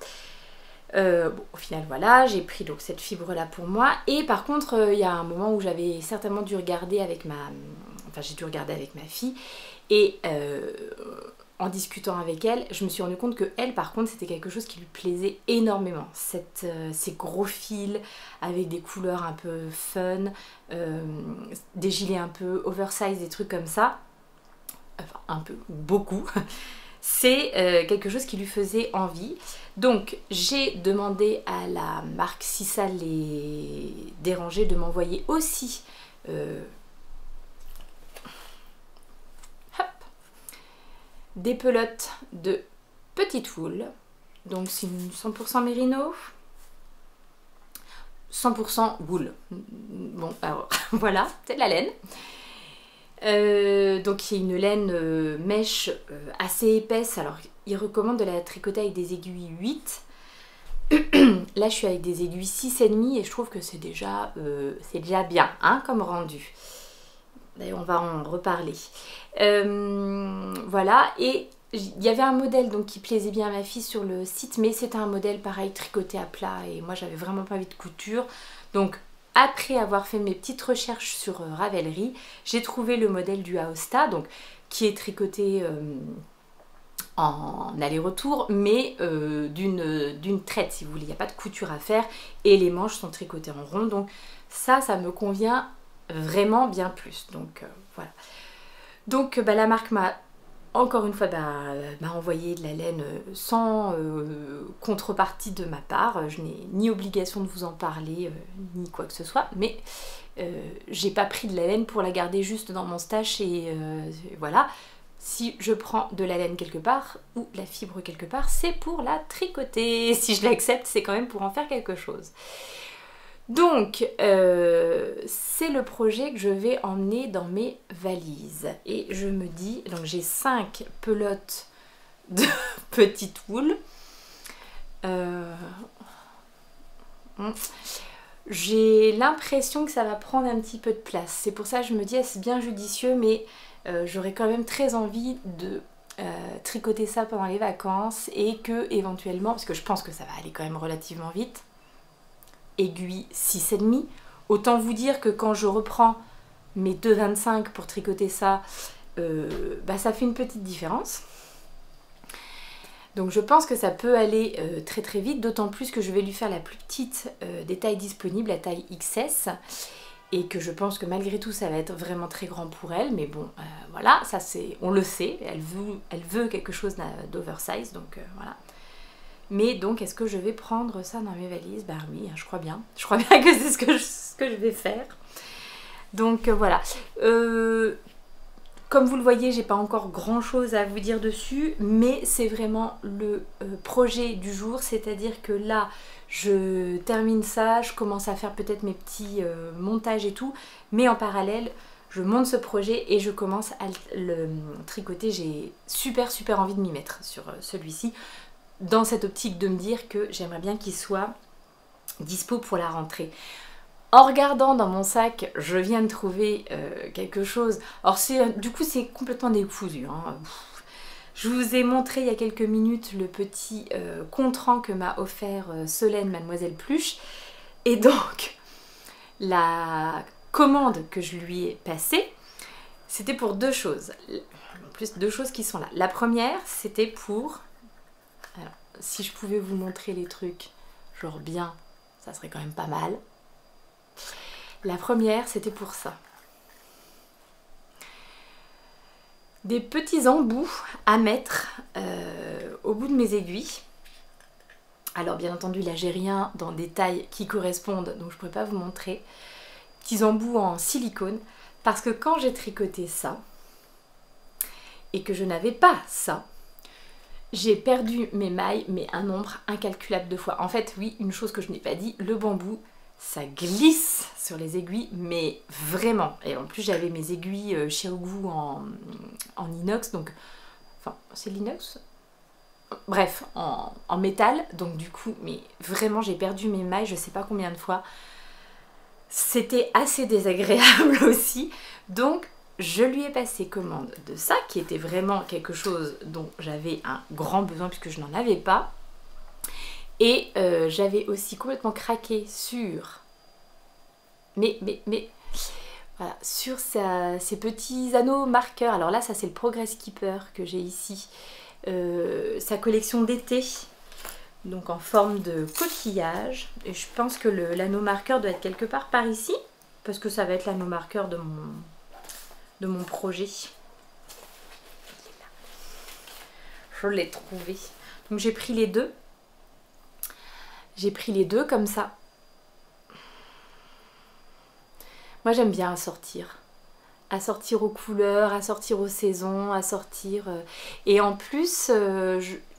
Bon, au final voilà, j'ai pris donc cette fibre là pour moi, et par contre il y a un moment où j'avais certainement dû regarder avec j'ai dû regarder avec ma fille, et en discutant avec elle, je me suis rendu compte que elle par contre c'était quelque chose qui lui plaisait énormément, ces gros fils avec des couleurs un peu fun, des gilets un peu oversize, des trucs comme ça, enfin un peu, beaucoup. C'est quelque chose qui lui faisait envie. Donc j'ai demandé à la marque, si ça les dérangeait, de m'envoyer aussi des pelotes de petite wool. Donc c'est une 100% mérino, 100% wool. Bon alors voilà, c'est de la laine. Donc il y a une laine mèche assez épaisse. Alors il recommande de la tricoter avec des aiguilles 8. Là je suis avec des aiguilles 6,5 et je trouve que c'est déjà bien, hein, comme rendu. D'ailleurs on va en reparler. Voilà, et il y avait un modèle donc qui plaisait bien à ma fille sur le site, mais c'était un modèle pareil tricoté à plat et moi j'avais vraiment pas envie de couture. Donc après avoir fait mes petites recherches sur Ravelry, j'ai trouvé le modèle du Aosta, donc qui est tricoté en aller-retour, mais d'une traite si vous voulez, il n'y a pas de couture à faire et les manches sont tricotées en rond, donc ça me convient vraiment bien plus. Donc voilà. Donc la marque m'a encore une fois m'a envoyé de la laine sans contrepartie de ma part. Je n'ai ni obligation de vous en parler ni quoi que ce soit, mais j'ai pas pris de la laine pour la garder juste dans mon stash et voilà. Si je prends de la laine quelque part ou la fibre quelque part, c'est pour la tricoter. Si je l'accepte, c'est quand même pour en faire quelque chose. Donc, c'est le projet que je vais emmener dans mes valises. Et je me dis, donc j'ai 5 pelotes de petite wool. J'ai l'impression que ça va prendre un petit peu de place. C'est pour ça que je me dis, c'est bien judicieux, mais j'aurais quand même très envie de tricoter ça pendant les vacances et que éventuellement, parce que je pense que ça va aller quand même relativement vite, aiguille 6,5. Autant vous dire que quand je reprends mes 2,25 pour tricoter ça, ça fait une petite différence. Donc je pense que ça peut aller très très vite, d'autant plus que je vais lui faire la plus petite des tailles disponibles, la taille XS, et que je pense que malgré tout ça va être vraiment très grand pour elle, mais bon voilà, ça c'est, on le sait, elle veut quelque chose d'oversize, donc voilà. Mais donc est-ce que je vais prendre ça dans mes valises? Bah oui, je crois bien que c'est ce que je vais faire. Donc voilà. Comme vous le voyez, j'ai pas encore grand chose à vous dire dessus, mais c'est vraiment le projet du jour, c'est-à-dire que là, je termine ça, je commence à faire peut-être mes petits montages et tout, mais en parallèle, je monte ce projet et je commence à le tricoter. J'ai super envie de m'y mettre sur celui-ci, dans cette optique de me dire que j'aimerais bien qu'il soit dispo pour la rentrée. En regardant dans mon sac, je viens de trouver quelque chose. Alors du coup c'est complètement décousu. Hein. Je vous ai montré il y a quelques minutes le petit contrant que m'a offert Solène, Mademoiselle Pluche. Et donc, la commande que je lui ai passée, c'était pour 2 choses. En plus, 2 choses qui sont là. La première, c'était pour... Alors, si je pouvais vous montrer les trucs, genre bien, ça serait quand même pas mal. La première, c'était pour ça. Des petits embouts à mettre au bout de mes aiguilles. Alors bien entendu, là j'ai rien dans des tailles qui correspondent, donc je ne pourrais pas vous montrer. Petits embouts en silicone, parce que quand j'ai tricoté ça, et que je n'avais pas ça, j'ai perdu mes mailles, mais un nombre incalculable de fois. En fait, oui, une chose que je n'ai pas dit, le bambou, ça glisse sur les aiguilles, mais vraiment. Et en plus, j'avais mes aiguilles Xiaogu en inox, donc... Enfin, c'est l'inox? Bref, en métal. Donc du coup, mais vraiment, j'ai perdu mes mailles, je sais pas combien de fois. C'était assez désagréable aussi. Donc, je lui ai passé commande de ça, qui était vraiment quelque chose dont j'avais un grand besoin, puisque je n'en avais pas. Et j'avais aussi complètement craqué sur voilà, sur ces petits anneaux marqueurs. Alors là, ça c'est le Progress Keeper que j'ai ici. Sa collection d'été, donc en forme de coquillage. Et je pense que l'anneau marqueur doit être quelque part par ici, parce que ça va être l'anneau marqueur de mon projet. Je l'ai trouvé. Donc j'ai pris les deux. J'ai pris les deux comme ça. Moi j'aime bien assortir aux couleurs, assortir aux saisons, assortir... Et en plus,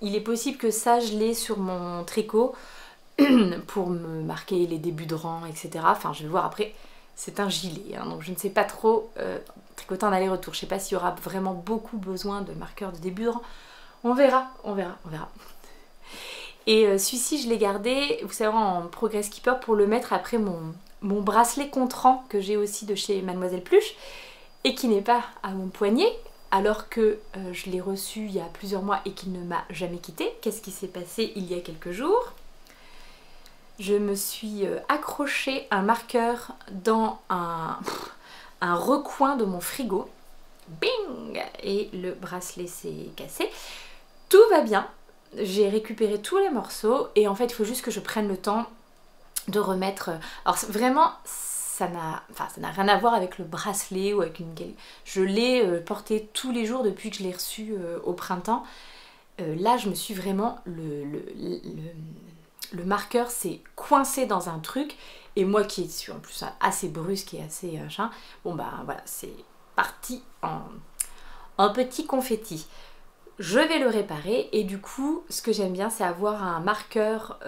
il est possible que ça je l'ai sur mon tricot pour me marquer les débuts de rang, etc. Enfin je vais voir après, c'est un gilet, hein, donc je ne sais pas trop tricoter en aller-retour. Je ne sais pas s'il y aura vraiment beaucoup besoin de marqueurs de début de rang. On verra. Et celui-ci je l'ai gardé, vous savez, en Progress Keeper pour le mettre après mon bracelet contrant que j'ai aussi de chez Mademoiselle Pluche et qui n'est pas à mon poignet alors que je l'ai reçu il y a plusieurs mois et qu'il ne m'a jamais quitté. Qu'est-ce qui s'est passé il y a quelques jours? Je me suis accroché un marqueur dans un recoin de mon frigo. Bing! Et le bracelet s'est cassé. tout va bien. J'ai récupéré tous les morceaux et en fait il faut juste que je prenne le temps de remettre... Alors vraiment ça n'a rien à voir avec le bracelet ou avec une... Je l'ai porté tous les jours depuis que je l'ai reçu au printemps. Là je me suis vraiment... Le marqueur s'est coincé dans un truc et moi qui suis en plus assez brusque et assez bon bah voilà, c'est parti en petit confetti. Je vais le réparer et du coup ce que j'aime bien c'est avoir un marqueur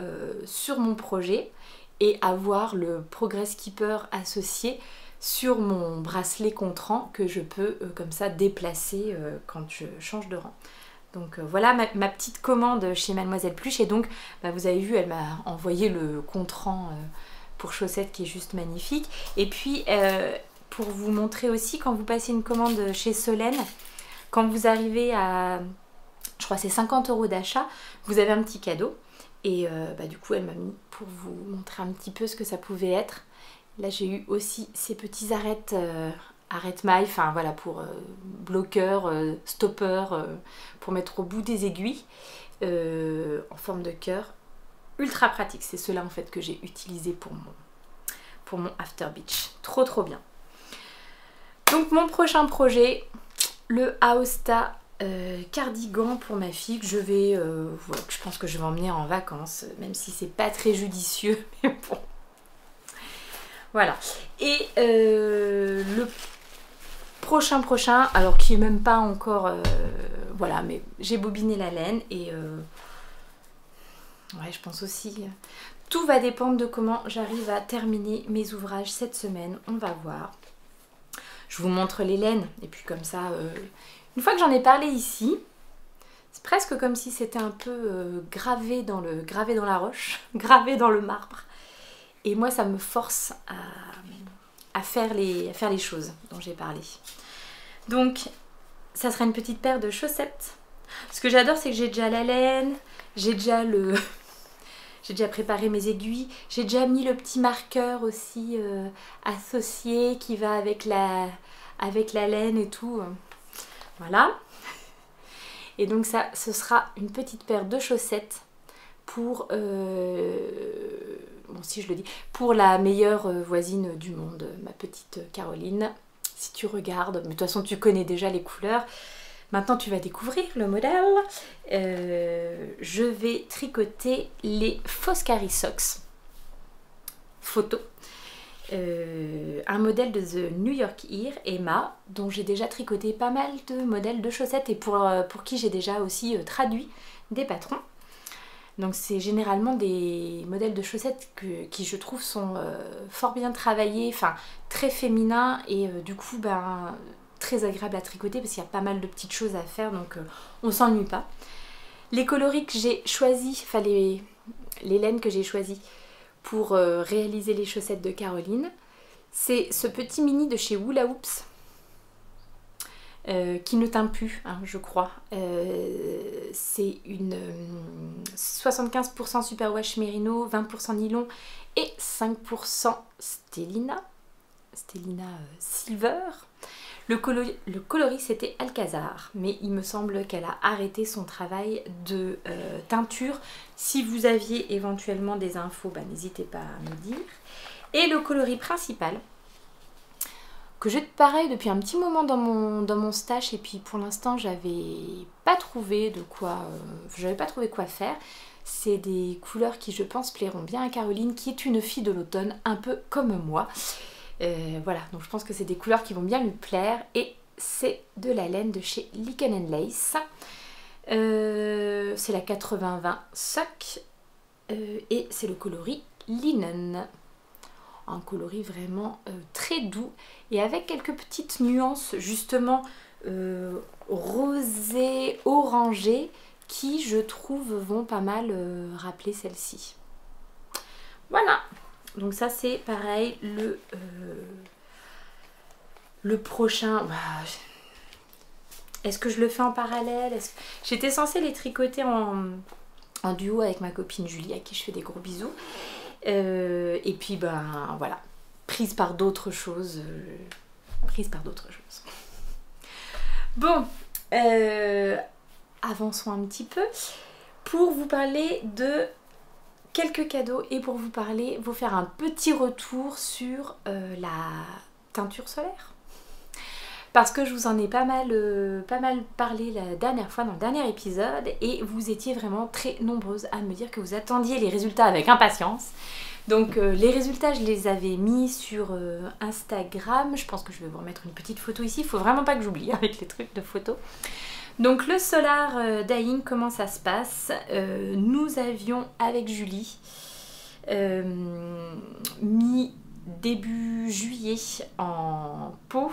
sur mon projet et avoir le Progress Keeper associé sur mon bracelet contrant que je peux comme ça déplacer quand je change de rang. Donc voilà ma petite commande chez Mademoiselle Pluche et donc bah, vous avez vu elle m'a envoyé le contrant pour chaussettes qui est juste magnifique. Et puis pour vous montrer aussi quand vous passez une commande chez Solène, quand vous arrivez à, je crois c'est 50 € d'achat, vous avez un petit cadeau. Et bah, du coup elle m'a mis pour vous montrer un petit peu ce que ça pouvait être. Là j'ai eu aussi ces petits arrête-mailles, enfin voilà pour bloqueur, stopper, pour mettre au bout des aiguilles en forme de cœur. Ultra pratique, c'est ceux-là en fait que j'ai utilisé pour mon After Beach. Trop trop bien. Donc mon prochain projet, le Aosta cardigan pour ma fille que je vais, voilà, je pense que je vais emmener en vacances, même si c'est pas très judicieux, mais bon. Voilà. Et le prochain, alors qui est même pas encore, voilà, mais j'ai bobiné la laine et ouais, je pense aussi, tout va dépendre de comment j'arrive à terminer mes ouvrages cette semaine, on va voir. Je vous montre les laines et puis comme ça, une fois que j'en ai parlé ici, c'est presque comme si c'était un peu gravé dans la roche, gravé dans le marbre. Et moi, ça me force à faire les choses dont j'ai parlé. Donc, ça sera une petite paire de chaussettes. Ce que j'adore, c'est que j'ai déjà la laine, j'ai déjà préparé mes aiguilles, j'ai déjà mis le petit marqueur aussi associé qui va avec la laine et tout. Voilà. Et donc ça, ce sera une petite paire de chaussettes pour, bon si je le dis, pour la meilleure voisine du monde, ma petite Caroline. Si tu regardes, mais de toute façon tu connais déjà les couleurs. Maintenant tu vas découvrir le modèle. Je vais tricoter les Foscari Socks photo. Un modèle de The New York Ear, Emma, dont j'ai déjà tricoté pas mal de modèles de chaussettes et pour qui j'ai déjà aussi traduit des patrons. Donc c'est généralement des modèles de chaussettes qui je trouve sont fort bien travaillés, enfin très féminins et du coup ben, très agréables à tricoter parce qu'il y a pas mal de petites choses à faire donc on s'ennuie pas. Les coloris que j'ai choisis, enfin les laines que j'ai choisies pour réaliser les chaussettes de Caroline, c'est ce petit mini de chez Hula Hoops qui ne teint plus, hein, je crois. C'est une 75% superwash mérino, 20% nylon et 5% stellina silver. Le coloris c'était Alcazar, mais il me semble qu'elle a arrêté son travail de teinture. Si vous aviez éventuellement des infos, bah, n'hésitez pas à me dire. Et le coloris principal, que j'ai pareil depuis un petit moment dans mon stash, et puis pour l'instant j'avais pas trouvé quoi faire. C'est des couleurs qui je pense plairont bien à Caroline, qui est une fille de l'automne, un peu comme moi. Voilà, donc je pense que c'est des couleurs qui vont bien lui plaire et c'est de la laine de chez Lichen & Lace. C'est la 80-20 Sock et c'est le coloris Linen. Un coloris vraiment très doux et avec quelques petites nuances justement rosé, orangé qui je trouve vont pas mal rappeler celle-ci. Voilà! Donc ça c'est pareil, le prochain, bah, est-ce que je le fais en parallèle? J'étais censée les tricoter en duo avec ma copine Julie, à qui je fais des gros bisous. Et puis ben voilà, prise par d'autres choses. Bon, avançons un petit peu pour vous parler de quelques cadeaux et pour vous faire un petit retour sur la teinture solaire. Parce que je vous en ai pas mal parlé la dernière fois dans le dernier épisode et vous étiez vraiment très nombreuses à me dire que vous attendiez les résultats avec impatience. Donc les résultats, je les avais mis sur Instagram. Je pense que je vais vous remettre une petite photo ici. Il faut vraiment pas que j'oublie avec les trucs de photos. Donc le Solar Dyeing, comment ça se passe? Nous avions avec Julie mis début juillet en pot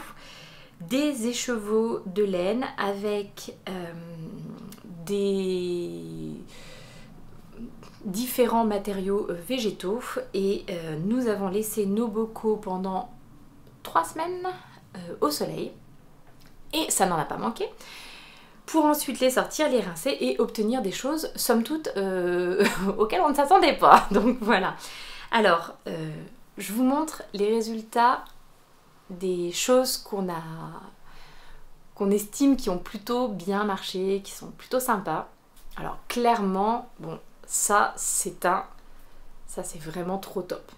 des écheveaux de laine avec des différents matériaux végétaux et nous avons laissé nos bocaux pendant 3 semaines au soleil et ça n'en a pas manqué pour ensuite les sortir, les rincer et obtenir des choses somme toute auxquelles on ne s'attendait pas. Donc voilà. Alors je vous montre les résultats des choses qu'on estime qui ont plutôt bien marché, qui sont plutôt sympas. Alors clairement, bon, ça c'est vraiment trop top.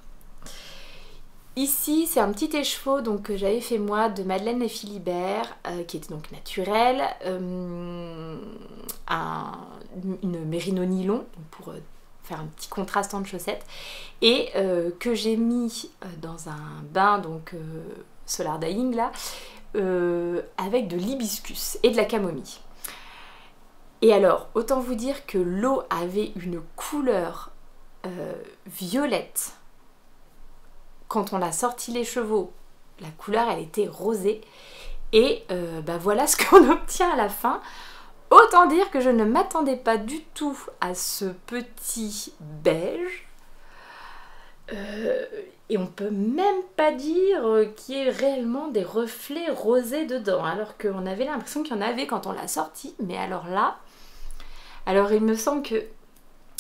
Ici c'est un petit écheveau donc, que j'avais fait moi de Madeleine et Philibert qui était donc naturel, une mérino nylon pour faire un petit contraste entre chaussettes et que j'ai mis dans un bain donc Solar Dyeing là avec de l'hibiscus et de la camomille. Et alors autant vous dire que l'eau avait une couleur violette. Quand on a sorti les chevaux, la couleur elle était rosée et bah voilà ce qu'on obtient à la fin. Autant dire que je ne m'attendais pas du tout à ce petit beige. Et on peut même pas dire qu'il y ait réellement des reflets rosés dedans, alors qu'on avait l'impression qu'il y en avait quand on l'a sorti. Mais alors là, alors il me semble qu'il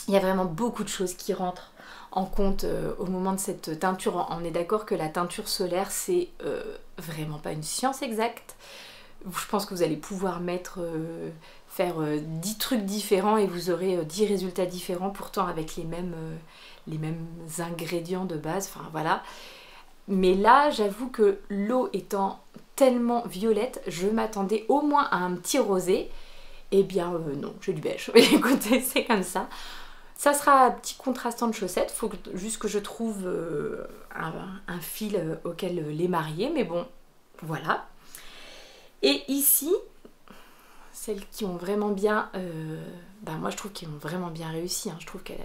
y a vraiment beaucoup de choses qui rentrent en compte au moment de cette teinture. On est d'accord que la teinture solaire, c'est vraiment pas une science exacte. Je pense que vous allez pouvoir faire 10 trucs différents et vous aurez 10 résultats différents, pourtant avec les mêmes ingrédients de base, enfin voilà. Mais là, j'avoue que l'eau étant tellement violette, je m'attendais au moins à un petit rosé. Eh bien non, j'ai du beige. Écoutez, c'est comme ça. Ça sera un petit contrastant de chaussettes, il faut juste que je trouve un fil auquel les marier, mais bon, voilà. Et ici, celles qui ont vraiment bien, moi je trouve qu'ils ont vraiment bien réussi, hein. Je trouve qu'elle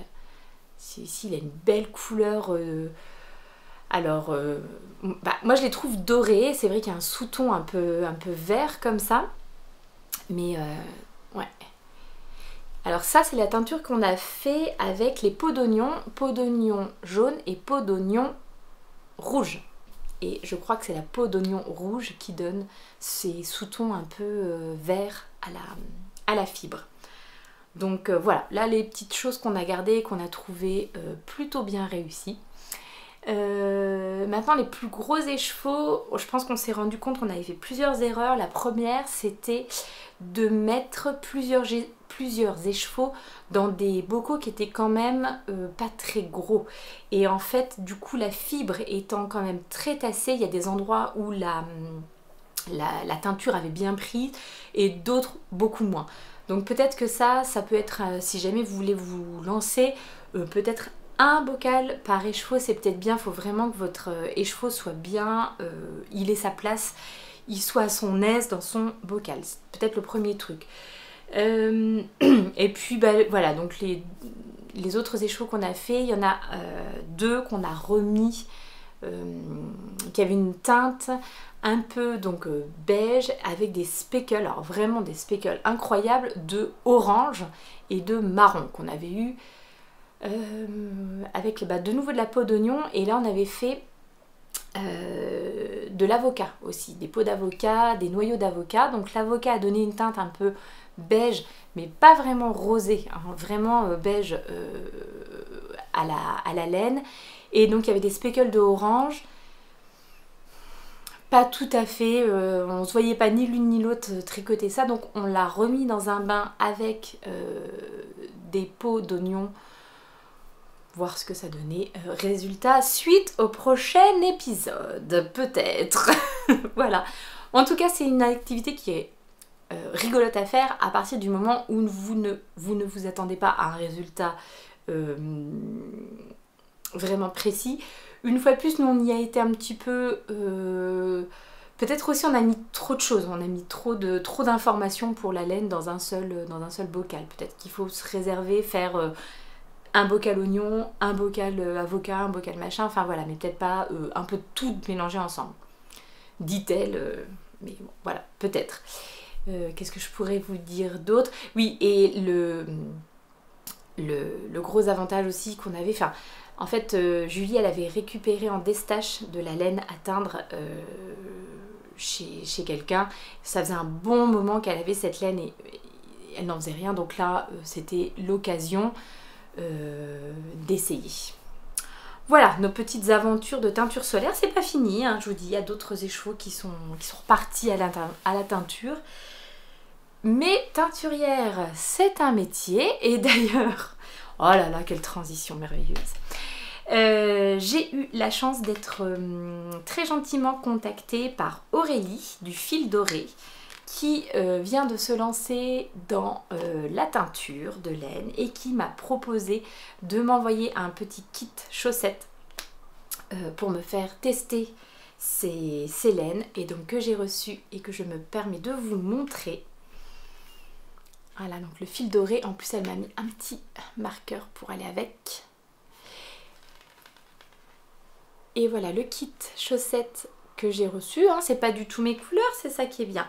ici il a une belle couleur, moi je les trouve dorées, c'est vrai qu'il y a un sous-ton un peu vert comme ça, mais ouais. Alors ça c'est la teinture qu'on a fait avec les peaux d'oignon jaune et peau d'oignon rouge. Et je crois que c'est la peau d'oignon rouge qui donne ces sous-tons un peu verts à la fibre. Donc voilà, là les petites choses qu'on a gardées et qu'on a trouvées plutôt bien réussies. Maintenant les plus gros écheveaux, je pense qu'on s'est rendu compte qu'on avait fait plusieurs erreurs. La première c'était de mettre plusieurs écheveaux dans des bocaux qui étaient quand même pas très gros. Et en fait du coup la fibre étant quand même très tassée, il y a des endroits où la teinture avait bien pris et d'autres beaucoup moins. Donc peut-être que ça peut être, si jamais vous voulez vous lancer, peut-être un bocal par écheveau, c'est peut-être bien. Il faut vraiment que votre écheveau soit bien, il ait sa place, il soit à son aise dans son bocal. C'est peut-être le premier truc. Et puis voilà, donc les autres écheveaux qu'on a fait, il y en a 2 qu'on a remis, qui avaient une teinte un peu donc beige avec des speckles, alors vraiment des speckles incroyables de orange et de marron qu'on avait eu avec de nouveau de la peau d'oignon. Et là on avait fait de l'avocat aussi, des peaux d'avocat, des noyaux d'avocat. Donc l'avocat a donné une teinte un peu beige mais pas vraiment rosé, hein, vraiment beige à la laine. Et donc il y avait des speckles de orange. pas tout à fait, on se voyait pas ni l'une ni l'autre tricoter ça, donc on l'a remis dans un bain avec des pots d'oignons, voir ce que ça donnait. Résultat, suite au prochain épisode, peut-être. Voilà. En tout cas, c'est une activité qui est rigolote à faire à partir du moment où vous ne vous attendez pas à un résultat vraiment précis. Une fois de plus, nous on y a été un petit peu... peut-être aussi on a mis trop de choses, on a mis trop d'informations pour la laine dans un seul bocal. Peut-être qu'il faut se réserver, faire un bocal oignon, un bocal avocat, un bocal machin, enfin voilà, mais peut-être pas un peu tout mélanger ensemble. Dit-elle, mais bon, voilà, peut-être. Qu'est-ce que je pourrais vous dire d'autre? Oui, et le gros avantage aussi qu'on avait, enfin... En fait, Julie, elle avait récupéré en destache de la laine à teindre chez quelqu'un. Ça faisait un bon moment qu'elle avait cette laine et elle n'en faisait rien. Donc là, c'était l'occasion d'essayer. Voilà, nos petites aventures de teinture solaire. C'est pas fini, hein, je vous dis, il y a d'autres échevaux qui sont repartis à la teinture. Mais teinturière, c'est un métier. Et d'ailleurs... Oh là là, quelle transition merveilleuse. J'ai eu la chance d'être très gentiment contactée par Aurélie du Fil Doré qui vient de se lancer dans la teinture de laine et qui m'a proposé de m'envoyer un petit kit chaussettes pour me faire tester ces laines et donc que j'ai reçu et que je me permets de vous montrer. Voilà, donc le Fil Doré, en plus elle m'a mis un petit marqueur pour aller avec. Et voilà le kit chaussettes que j'ai reçu, hein, c'est pas du tout mes couleurs, c'est ça qui est bien.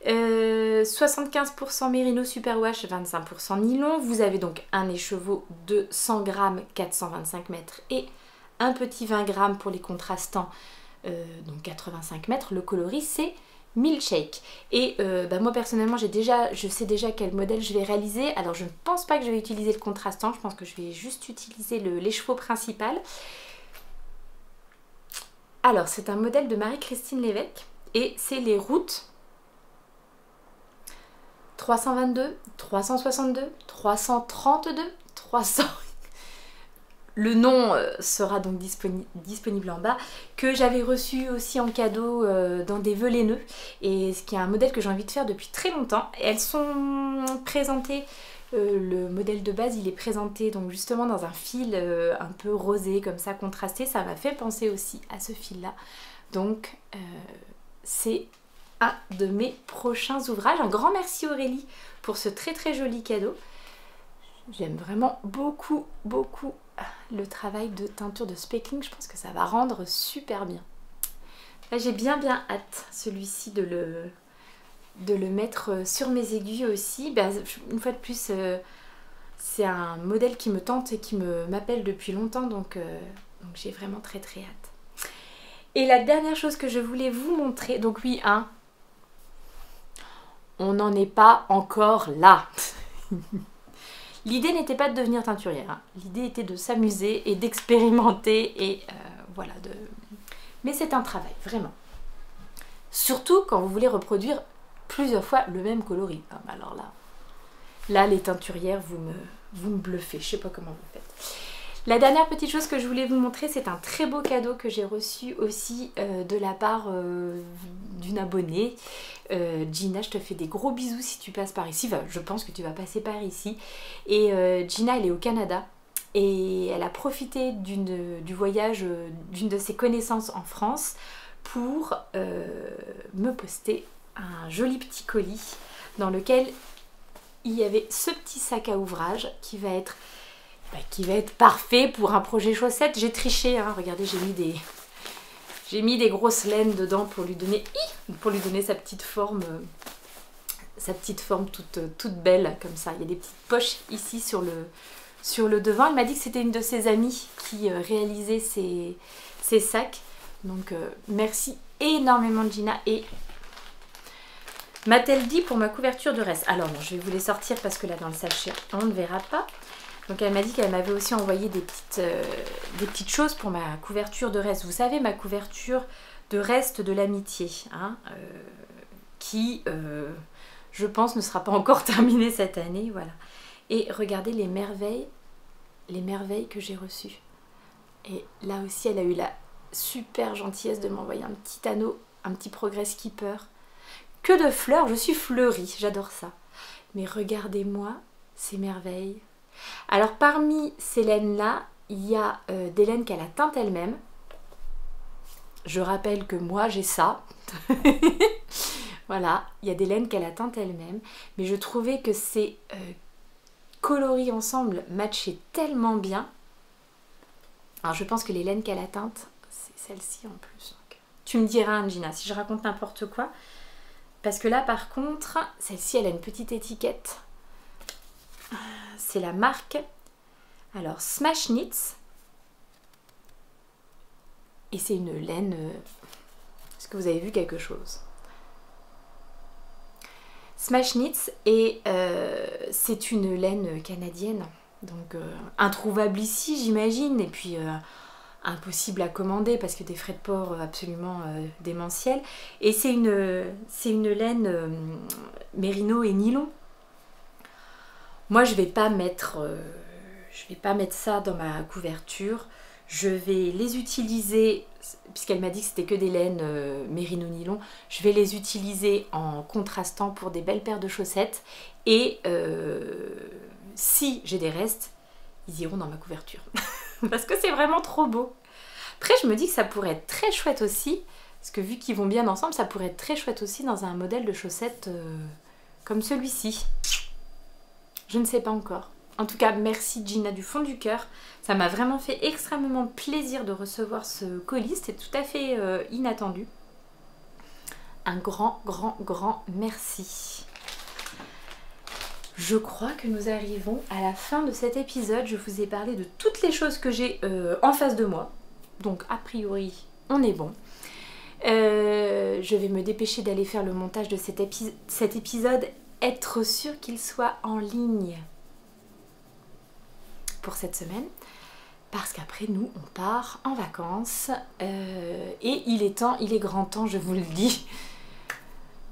75% mérino superwash, 25% nylon. Vous avez donc un écheveau de 100 grammes, 425 mètres et un petit 20 grammes pour les contrastants, donc 85 mètres. Le coloris c'est Milkshake. Et moi personnellement je sais déjà quel modèle je vais réaliser. Alors je ne pense pas que je vais utiliser le contrastant, je pense que je vais juste utiliser l'écheveau principal. Alors c'est un modèle de Marie-Christine Lévesque et c'est les routes 322, 362, 332, 300... Le nom sera donc disponible en bas, que j'avais reçu aussi en cadeau dans des vœux laineux, et ce qui est un modèle que j'ai envie de faire depuis très longtemps. Elles sont présentées, le modèle de base il est présenté donc justement dans un fil un peu rosé comme ça, contrasté, ça m'a fait penser aussi à ce fil là. Donc c'est un de mes prochains ouvrages. Un grand merci Aurélie pour ce très très joli cadeau. J'aime vraiment beaucoup le travail de teinture de speckling, je pense que ça va rendre super bien. Là j'ai bien hâte celui-ci de le mettre sur mes aiguilles aussi. Une fois de plus c'est un modèle qui me tente et qui m'appelle depuis longtemps, donc j'ai vraiment très hâte. Et la dernière chose que je voulais vous montrer, donc oui, hein, on n'en est pas encore là. L'idée n'était pas de devenir teinturière, hein. L'idée était de s'amuser et d'expérimenter et voilà. Mais c'est un travail, vraiment. Surtout quand vous voulez reproduire plusieurs fois le même coloris. Ah, bah alors là les teinturières, vous me bluffez, je sais pas comment vous faites. La dernière petite chose que je voulais vous montrer, c'est un très beau cadeau que j'ai reçu aussi de la part d'une abonnée. Gina, je te fais des gros bisous si tu passes par ici. Enfin, je pense que tu vas passer par ici. Et Gina, elle est au Canada et elle a profité du voyage d'une de ses connaissances en France pour me poster un joli petit colis dans lequel il y avait ce petit sac à ouvrage qui va être parfait pour un projet chaussette. J'ai triché, hein, regardez, j'ai mis des grosses laines dedans pour lui donner sa petite forme toute belle comme ça. Il y a des petites poches ici sur le devant. Elle m'a dit que c'était une de ses amies qui réalisait ces sacs. Donc merci énormément Gina. Et m'a-t-elle dit pour ma couverture de reste? Alors non, je vais vous les sortir parce que là dans le sachet on ne verra pas. Donc elle m'a dit qu'elle m'avait aussi envoyé des petites choses pour ma couverture de reste. Vous savez, ma couverture de reste de l'amitié, hein, qui, je pense, ne sera pas encore terminée cette année, voilà. Et regardez les merveilles que j'ai reçues. Et là aussi, elle a eu la super gentillesse de m'envoyer un petit anneau, un petit Progress Keeper. Que de fleurs, je suis fleurie, j'adore ça. Mais regardez-moi ces merveilles. Alors parmi ces laines-là, il y a des laines qu'elle a teintes elle-même. Je rappelle que moi j'ai ça. Voilà, il y a des laines qu'elle a teintes elle-même. Mais je trouvais que ces coloris ensemble matchaient tellement bien. Alors je pense que les laines qu'elle a teintes, c'est celle-ci en plus. Donc, tu me diras, Angina, si je raconte n'importe quoi. Parce que là par contre, celle-ci elle a une petite étiquette. C'est la marque, alors Smash Knits. Et c'est une laine... Est-ce que vous avez vu quelque chose? Smash Knits, et c'est une laine canadienne. Donc introuvable ici, j'imagine. Et puis impossible à commander parce que des frais de port absolument démentiels. Et c'est une laine mérino et nylon. Moi, je vais pas mettre ça dans ma couverture. Je vais les utiliser, puisqu'elle m'a dit que c'était que des laines mérino nylon, je vais les utiliser en contrastant pour des belles paires de chaussettes. Et si j'ai des restes, ils iront dans ma couverture. Parce que c'est vraiment trop beau. Après, je me dis que ça pourrait être très chouette aussi, parce que vu qu'ils vont bien ensemble, ça pourrait être très chouette aussi dans un modèle de chaussettes comme celui-ci. Je ne sais pas encore. En tout cas, merci Gina du fond du cœur. Ça m'a vraiment fait extrêmement plaisir de recevoir ce colis. C'était tout à fait inattendu. Un grand merci. Je crois que nous arrivons à la fin de cet épisode. Je vous ai parlé de toutes les choses que j'ai en face de moi. Donc a priori, on est bon. Je vais me dépêcher d'aller faire le montage de cet épisode. Être sûr qu'il soit en ligne pour cette semaine. Parce qu'après nous, on part en vacances. Et il est grand temps, je vous le dis.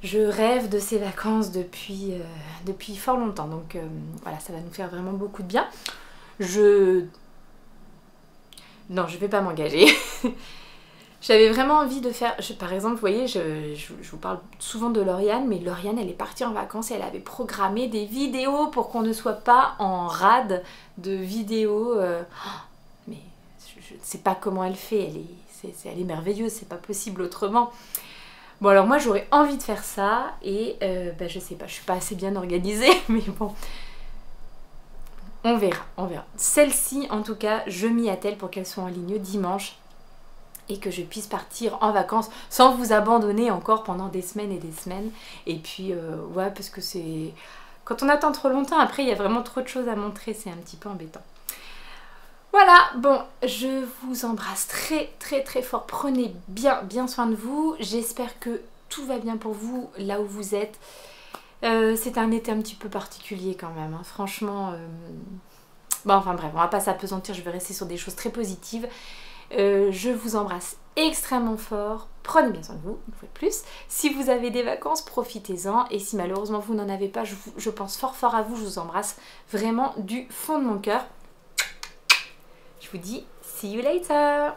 Je rêve de ces vacances depuis fort longtemps. Donc voilà, ça va nous faire vraiment beaucoup de bien. Non, je vais pas m'engager. J'avais vraiment envie de faire... par exemple, vous voyez, je vous parle souvent de Lauriane, mais Lauriane, elle est partie en vacances et elle avait programmé des vidéos pour qu'on ne soit pas en rade de vidéos. Mais je ne sais pas comment elle fait. Elle est merveilleuse, c'est pas possible autrement. Bon, alors moi, j'aurais envie de faire ça et je sais pas, je suis pas assez bien organisée, mais bon... On verra. Celle-ci, en tout cas, je m'y attelle pour qu'elle soit en ligne dimanche. Et que je puisse partir en vacances sans vous abandonner encore pendant des semaines et des semaines. Et puis, ouais, parce que c'est... Quand on attend trop longtemps, après, il y a vraiment trop de choses à montrer. C'est un petit peu embêtant. Voilà, bon, je vous embrasse très fort. Prenez bien soin de vous. J'espère que tout va bien pour vous, là où vous êtes. C'est un été un petit peu particulier quand même, hein. Franchement... Bon, enfin bref, on va pas s'apesantir. Je vais rester sur des choses très positives. Je vous embrasse extrêmement fort, prenez bien soin de vous, une fois de plus. Si vous avez des vacances, profitez-en. Et si malheureusement vous n'en avez pas, je pense fort à vous, je vous embrasse vraiment du fond de mon cœur. Je vous dis see you later.